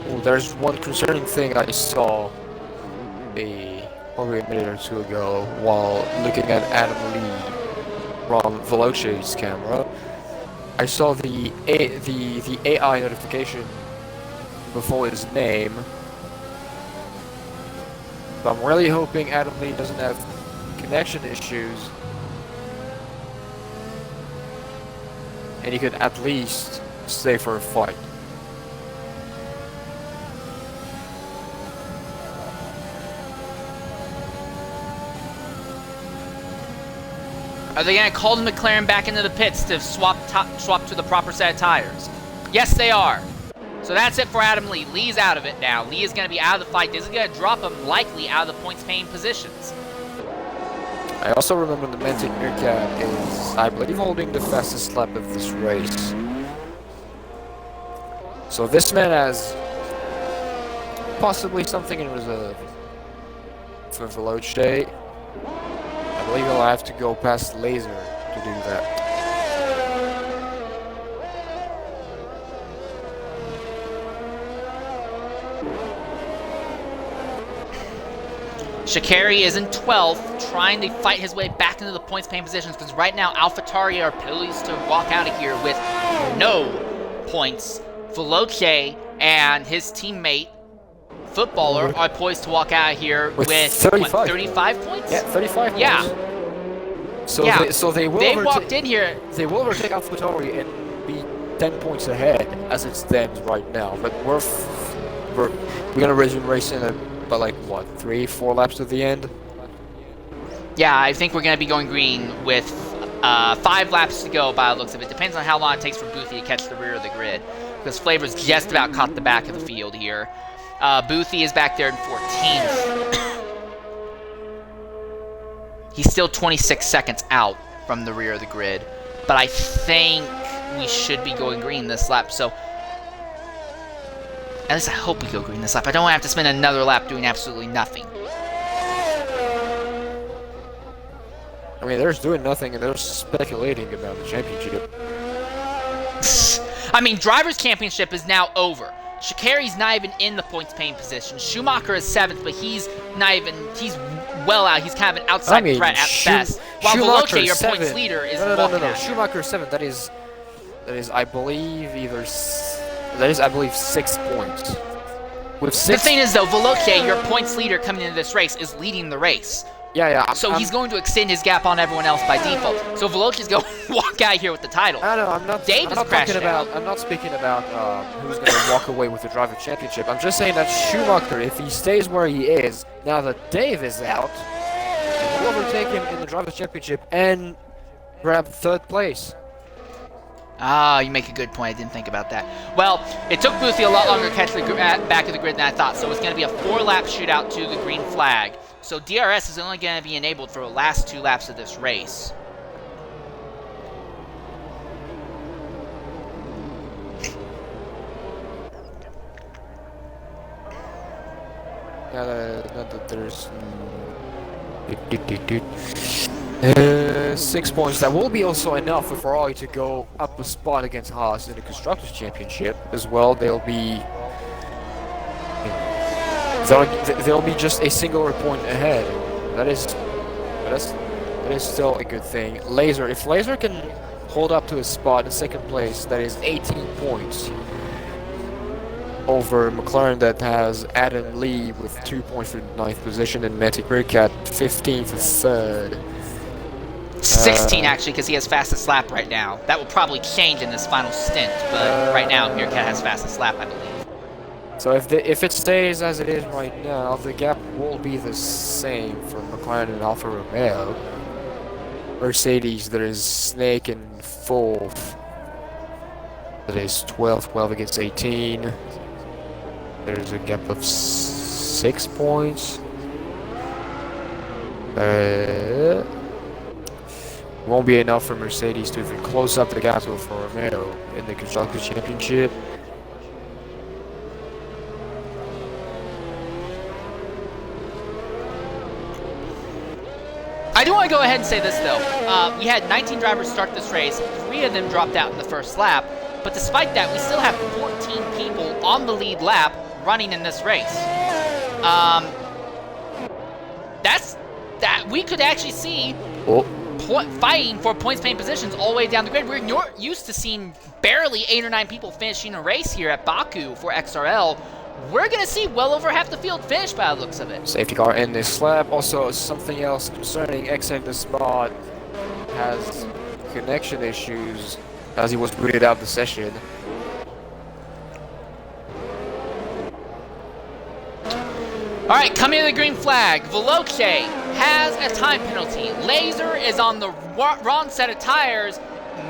Oh, there's one concerning thing I saw probably a minute or two ago while looking at Adam Lee from Veloce's camera. I saw the AI notification before his name. But I'm really hoping Adam Lee doesn't have connection issues. And he could at least stay for a fight. Are they going to call the McLaren back into the pits to swap to the proper set of tires? Yes, they are. So that's it for Adam Lee. Lee's out of it now. Lee is going to be out of the fight. This is going to drop him likely out of the points-paying positions. I also remember the Mantic Meerkat is, I believe, holding the fastest lap of this race. So this man has possibly something in reserve for Veloce. I believe he'll have to go past Laser to do that. Sha'Carri is in 12th, trying to fight his way back into the points-paying positions, because right now AlphaTauri are poised to walk out of here with no points. Veloce and his teammate, Footballer, are poised to walk out of here with 35. what, 35 points? Yeah, 35 Yeah. points. So Yeah. they will They walked in here. They will overtake AlphaTauri and be 10 points ahead as it stands right now. But we're gonna resume racing at about like what, 3-4 laps to the end. Yeah, I think we're going to be going green with 5 laps to go by the looks of it. Depends on how long it takes for Boothie to catch the rear of the grid, because Flavor's just about caught the back of the field here. Boothie is back there in 14th. He's still 26 seconds out from the rear of the grid, but I think we should be going green this lap, so at least I hope we go green this lap. I don't want to have to spend another lap doing absolutely nothing. I mean, they're doing nothing, and they're speculating about the championship. I mean, Drivers' Championship is now over. Sha'Carri's not even in the points-paying position. Schumacher is 7th, but he's not even, he's well out. He's kind of an outside threat at best. While Veloce, your points leader, is walking No. out. Schumacher is 7th. That is, I believe, that is, I believe, 6 points. With 6... The thing is, though, Veloce, your points leader coming into this race, is leading the race. Yeah. So he's going to extend his gap on everyone else by default. So Veloci's going to walk out here with the title. I know, I'm not speaking about who's going to walk away with the Driver Championship. I'm just saying that Schumacher, if he stays where he is, now that Dave is out, will overtake him in the Driver Championship and grab 3rd place. Ah, you make a good point. I didn't think about that. Well, it took Boothie a lot longer to catch the back of the grid than I thought, so it's going to be a 4-lap shootout to the green flag. So DRS is only going to be enabled for the last 2 laps of this race. Not that there's 6 points. That will be also enough for Ferrari to go up a spot against Haas in the Constructors' Championship as well. They'll be just a singular point ahead. That is still a good thing. If Laser can hold up to his spot in 2nd place, that is 18 points over McLaren, that has Adam Lee with 2 points for 9th position, and Matty Brick at 15th for 3rd. 16 actually, because he has fastest lap right now. That will probably change in this final stint, but right now Meerkat has fastest lap, I believe. So if it stays as it is right now, the gap will be the same for McLaren and Alfa Romeo. Mercedes, there is Snake in 4th. That is 12 against 18. There's a gap of 6 points. Won't be enough for Mercedes to even close up the gap with Romeo in the Constructors' Championship. I do want to go ahead and say this, though. We had 19 drivers start this race. 3 of them dropped out in the first lap. But despite that, we still have 14 people on the lead lap running in this race. We could actually see fighting for points-paying positions all the way down the grid. We're used to seeing barely 8 or 9 people finishing a race here at Baku for XRL. We're going to see well over half the field finish by the looks of it. Safety car in this lap. Also, something else concerning exiting the spot, has connection issues as he was booted out of the session. Alright, coming to the green flag. Veloce has a time penalty. Laser is on the wrong set of tires.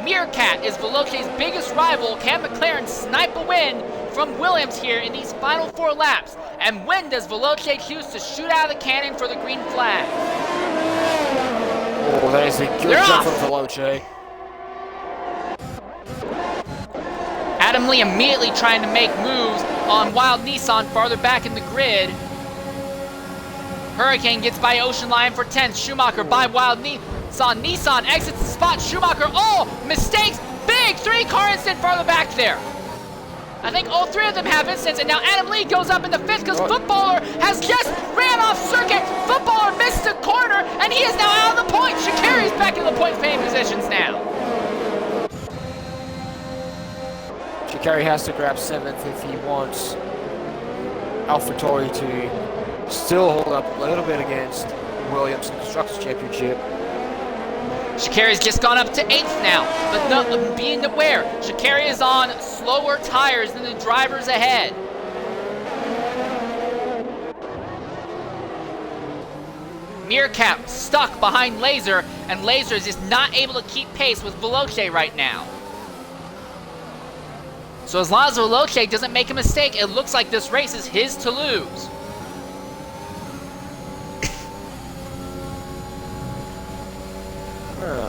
Meerkat is Veloce's biggest rival. Can McLaren snipe a win from Williams here in these final 4 laps? And when does Veloce choose to shoot out of the cannon for the green flag? Oh, that is a good jump from Veloce. Adam Lee immediately trying to make moves on Wild Nissan farther back in the grid. Hurricane gets by Ocean Lion for 10th. Schumacher by Wild Nissan. Nissan exits the spot. Schumacher, mistakes. Big 3-car incident farther back there. I think all 3 of them have incidents, and now Adam Lee goes up in the 5th because Footballer has just ran off circuit. Footballer missed a corner, and he is now out of the point. Sha'Carri's back in the point-paying positions now. Sha'Carri has to grab 7th if he wants AlphaTauri to still hold up a little bit against Williams in the Constructors' Championship. Sha'Carri's just gone up to 8th now, but being aware, Sha'Carri is on slower tires than the drivers ahead. Meerkat stuck behind Laser, and Laser is just not able to keep pace with Veloce right now. So as long as Veloce doesn't make a mistake, it looks like this race is his to lose.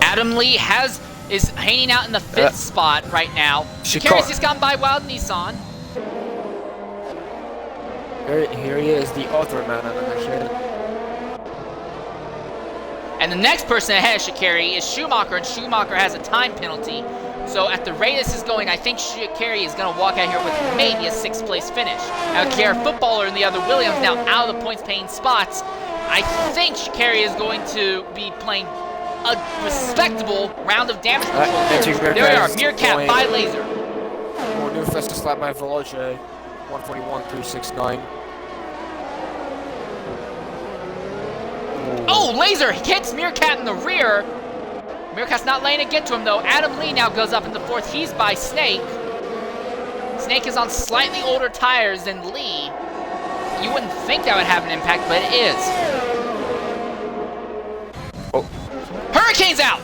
Adam Lee is hanging out in the 5th spot right now. Shikari's just gone by Wild Nissan. Here he is, the other man on the machine. And the next person ahead of Shikari is Schumacher, and Schumacher has a time penalty. So at the rate this is going, I think Shikari is going to walk out here with maybe a 6th place finish. Now, Kiara Footballer and the other Williams now out of the points-paying spots. I think Shikari is going to be playing a respectable round of damage control. There we are, Meerkat by Laser. More new fastest lap by Veloce, 141.369. Oh, Laser hits Meerkat in the rear. Meerkat's not letting it get to him, though. Adam Lee now goes up into 4th. He's by Snake. Snake is on slightly older tires than Lee. You wouldn't think that would have an impact, but it is. Oh. Hurricane's out!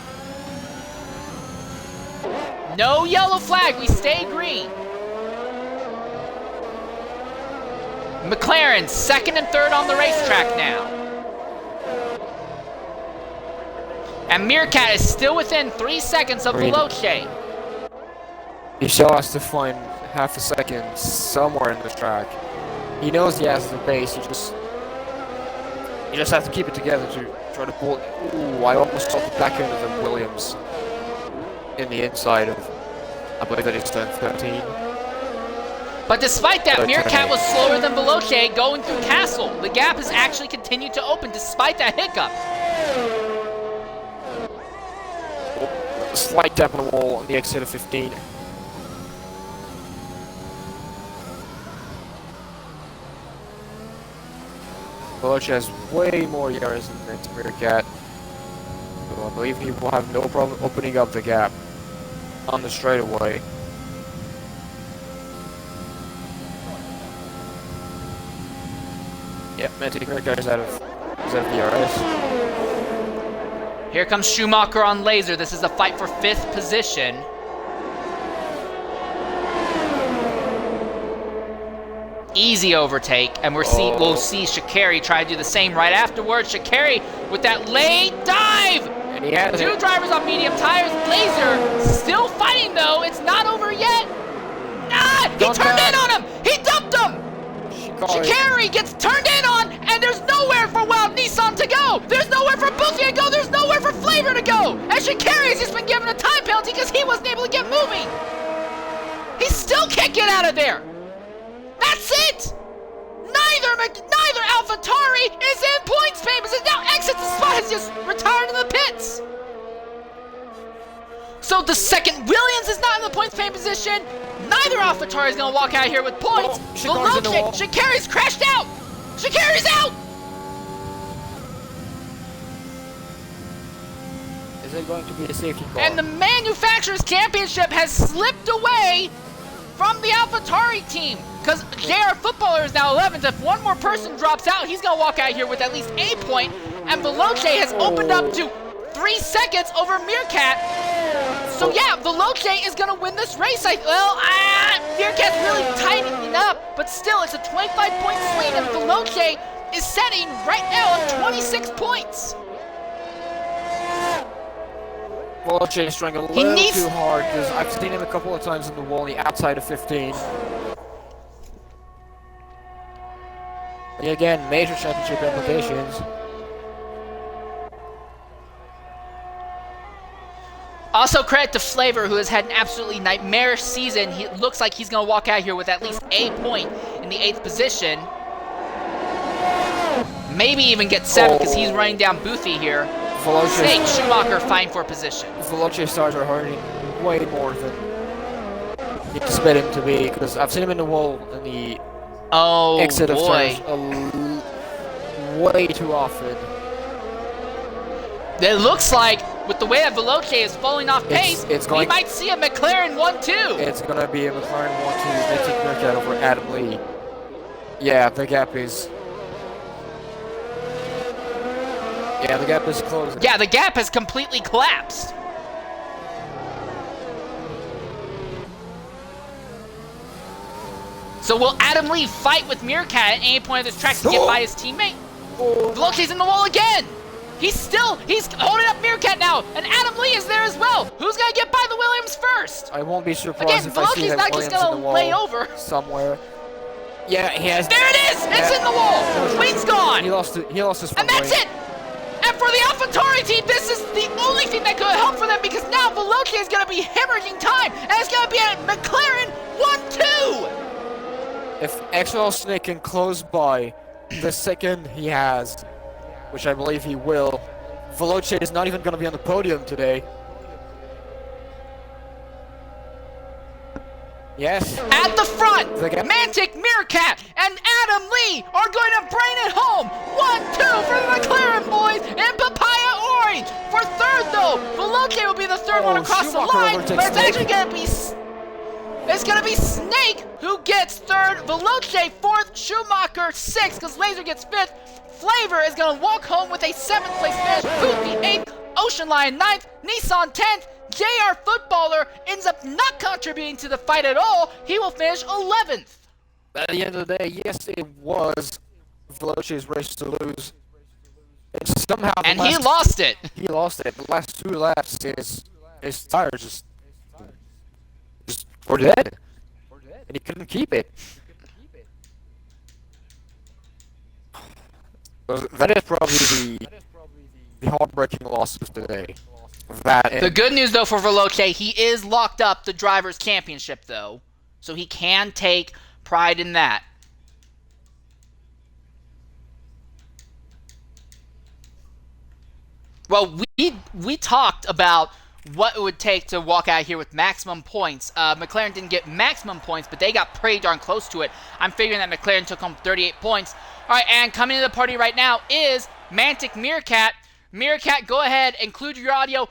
No yellow flag. We stay green. McLaren, 2nd and 3rd on the racetrack now. And Meerkat is still within 3 seconds of Veloce. He still has to find half a second somewhere in this track. He knows he has the pace. You just have to keep it together to try to pull. Ooh, I almost saw the back end of the Williams in the inside of. I believe that it's turn 13. But despite that, Meerkat was slower than Veloce going through Castle. The gap has actually continued to open despite that hiccup. Slight tap on the wall on the exit of 15. Veloce has way more yards than Meerkat. So I believe he will have no problem opening up the gap on the straightaway. Yep, Meerkat is out of DRS. Here comes Schumacher on Laser. This is a fight for 5th position. Easy overtake, and we'll see Shikari try to do the same right afterwards. Shikari with that late dive! And he has 2 drivers on medium tires. Laser still fighting though. It's not over yet. He turned in on him! He dumped him! Shikari gets turned in on, and there's nowhere for Wild Nissan to go! There's nowhere for Boothie to go! There's nowhere for Flavor to go! And Shikari has just been given a time penalty because he wasn't able to get moving! He still can't get out of there! That's it! Neither AlphaTauri is in points pay because it now exits the spot, has just retired in the pits! So the second Williams is not in the points paying position. Neither AlphaTauri is going to walk out here with points. Shikari's crashed out. Shikari's out. Is it going to be a safety car? And the Manufacturers Championship has slipped away from the AlphaTauri team because JR Footballer is now 11th. If one more person drops out, he's going to walk out here with at least a point. And Veloce has opened up to 3 seconds over Meerkat. So yeah, Veloce is gonna win this race. Meerkat's really tightening up, but still, it's a 25-point swing, and Veloce is setting right now at 26 points. Veloce is trying a little too hard because I've seen him a couple of times on the wall on the outside of 15. And again, major championship implications. Also credit to Flavor, who has had an absolutely nightmarish season. He looks like he's going to walk out here with at least a point in the 8th position. Maybe even get 7 because he's running down Boothie here. Snake, Schumacher fighting for position. Veloce's stars are hurting way more than you expect him to be because I've seen him in the wall in the exit of turns way too often. It looks like with the way that Veloce is falling off pace, we might see a McLaren 1-2. It's going to be a McLaren 1-2. They take Meerkat over Adam Lee. Yeah, the gap is Yeah, the gap is closing. Yeah, the gap has completely collapsed. So will Adam Lee fight with Meerkat at any point of this track to get by his teammate? Veloce's in the wall again. He's holding up Meerkat now, and Adam Lee is there as well. Who's gonna get by the Williams first? I won't be surprised Again, if I see Veloce's that not Williams just in the gonna wall lay over. somewhere. Yeah, he has. There it is! It's in the wall! Wing's gone! He lost his front And that's wing. it! And for the AlphaTauri team, this is the only thing that could help for them because now Veloce is going to be hemorrhaging time, and it's going to be at McLaren 1-2! If XL Snake can close by the second he has, which I believe he will, Veloce is not even going to be on the podium today. Yes. At the front, The gap. Mantic, Meerkat, and Adam Lee are going to bring it home. 1-2 for the McLaren boys and Papaya Orange. For third, though, Veloce will be the third one across the Schumacher line, overtakes but it's Snake. actually going to be... It's going to be Snake who gets third, Veloce fourth, Schumacher sixth, because Laser gets fifth. Flavor is going to walk home with a 7th place finish, Hoopy 8th, Ocean Lion 9th, Nissan 10th, JR Footballer ends up not contributing to the fight at all. He will finish 11th. At the end of the day, yes, it was Veloci's race to lose. And somehow And he lost it. He lost it. The last 2 laps, his tires just were dead. And he couldn't keep it. So that is probably the heartbreaking losses today. That The good news, though, for Veloce, he is locked up the Drivers' Championship, though. So he can take pride in that. Well, we talked about what it would take to walk out here with maximum points. McLaren didn't get maximum points, but they got pretty darn close to it. I'm figuring that McLaren took home 38 points. All right, and coming to the party right now is Mantic Meerkat. Meerkat, go ahead, include your audio.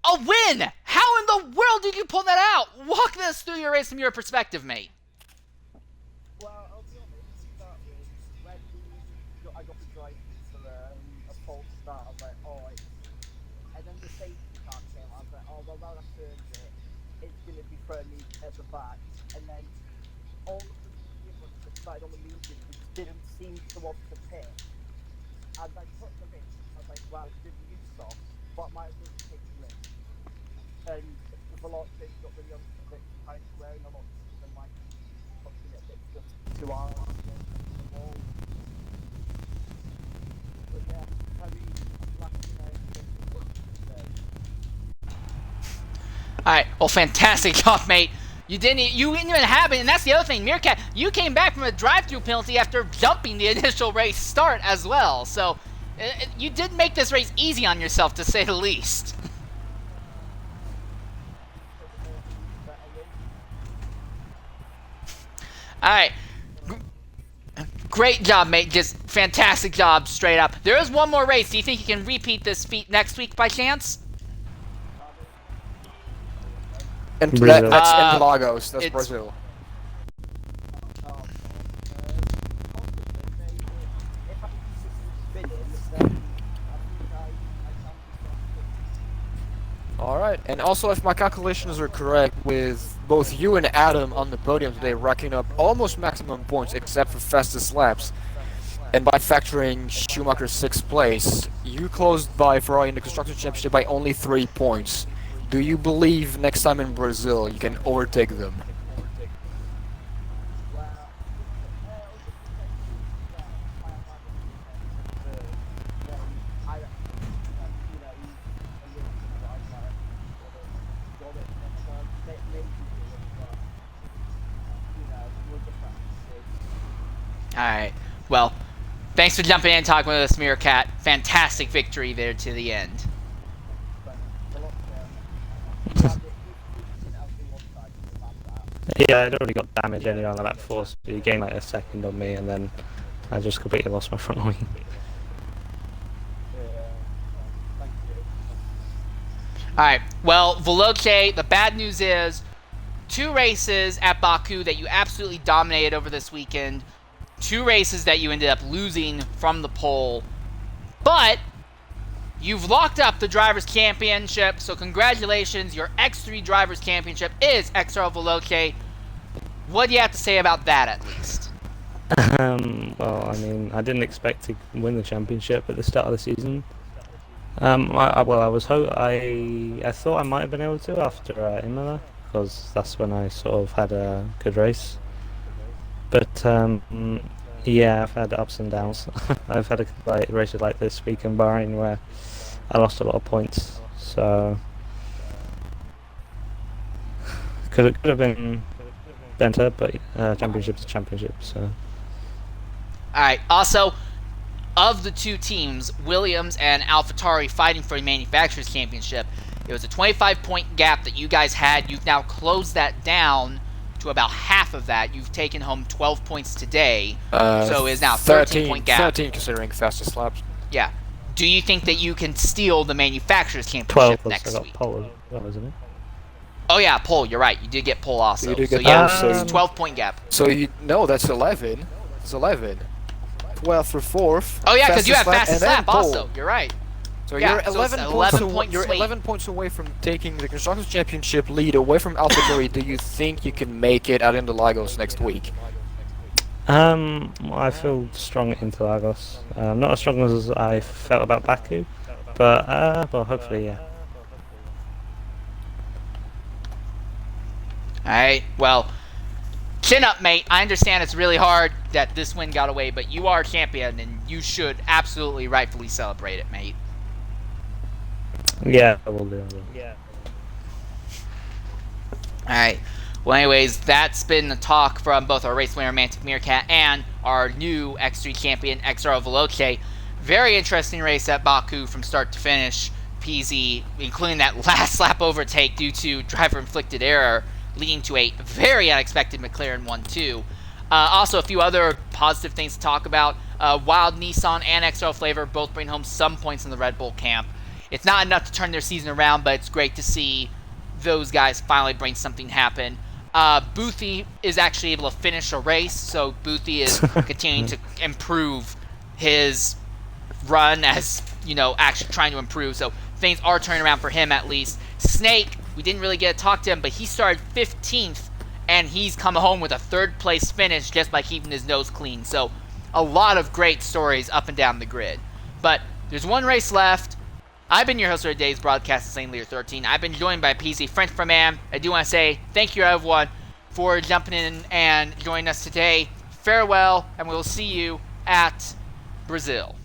A win! How in the world did you pull that out? Walk this through your race from your perspective, mate. Well, I'll be honest, to start with, when I got the drive for a false start, I was like, alright. And then the safety car came, I was like, oh, well, that's earned it. It's going to be throwing me at the back. And then all of the people that started on the medium didn't seem to want to pit. As I put the risk, I was like, well, it's good use of, but I might as well take the risk. And the Veloci got really on the kind of wearing a lot and like pushing it a bit just to our wall. But yeah, very Alright, well, fantastic job, mate. You didn't even have it, and that's the other thing. Meerkat, you came back from a drive-through penalty after jumping the initial race start as well. So, you did make this race easy on yourself, to say the least. Alright. Great job, mate. Just fantastic job, straight up. There is one more race. Do you think you can repeat this feat next week by chance? and Brazil. that's Interlagos. That's it's- Brazil. if I can spinning, then I think I can All right, and also if my calculations are correct, with both you and Adam on the podium today, racking up almost maximum points except for fastest laps, and by factoring Schumacher's 6th place, you closed by Ferrari in the Constructors' Championship by only 3 points. Do you believe next time in Brazil you can overtake them? Alright, well, thanks for jumping in and talking with us, Meerkat. Fantastic victory there to the end. Yeah, I'd already got damage anyway on lap 4, so he gained like a second on me, and then I just completely lost my front wing. Alright, well, Veloce, the bad news is 2 races at Baku that you absolutely dominated over this weekend. 2 races that you ended up losing from the pole. But you've locked up the Drivers' Championship, so congratulations. Your X3 Drivers' Championship is XRL Veloce. What do you have to say about that, at least? Well, I mean, I didn't expect to win the championship at the start of the season. I thought I might have been able to after Imola, because that's when I sort of had a good race. But yeah, I've had ups and downs. I've had races like this week in Bahrain where I lost a lot of points, so could have been better, but championship's a championship, so. Alright, also, of the two teams, Williams and AlphaTauri fighting for the Manufacturers' Championship, it was a 25-point gap that you guys had. You've now closed that down to about half of that. You've taken home 12 points today, so it's now a 13-point gap. 13 considering fastest laps. Yeah. Do you think that you can steal the Manufacturers' Championship 12 next week? pole, isn't it? Oh yeah, pole, you're right. You did get pole also. You did get yeah, pole, so it's a 12-point gap. So that's 11. It's 11. 12 for 4th. Oh yeah, because you have fastest and then lap pole. also. You're right. So Yeah, you're so 11 it's points 11 away, point you're swing. 11 points away from taking the Constructors' Championship lead away from AlphaTauri. Do you think you can make it at Interlagos next week? I feel strong at Interlagos. Not as strong as I felt about Baku, but well, hopefully, yeah. Alright, well, chin up, mate. I understand it's really hard that this win got away, but you are champion, and you should absolutely rightfully celebrate it, mate. Yeah, I will do. Yeah. Alright. Well, anyways, that's been the talk from both our race winner, Mantic Meerkat, and our new X3 champion, XRL Veloce. Very interesting race at Baku from start to finish. PZ, including that last lap overtake due to driver-inflicted error, leading to a very unexpected McLaren 1-2. Also, a few other positive things to talk about. Wild Nissan and XRL Flavor both bring home some points in the Red Bull camp. It's not enough to turn their season around, but it's great to see those guys finally bring something happen. Boothie is actually able to finish a race, so Boothie is continuing to improve his run as, actually trying to improve. So things are turning around for him at least. Snake, we didn't really get to talk to him, but he started 15th, and he's come home with a third-place finish just by keeping his nose clean. So a lot of great stories up and down the grid. But there's one race left. I've been your host for today's broadcast of St. Lear 13. I've been joined by PZ French for Man. I do want to say thank you, everyone, for jumping in and joining us today. Farewell, and we'll see you at Brazil.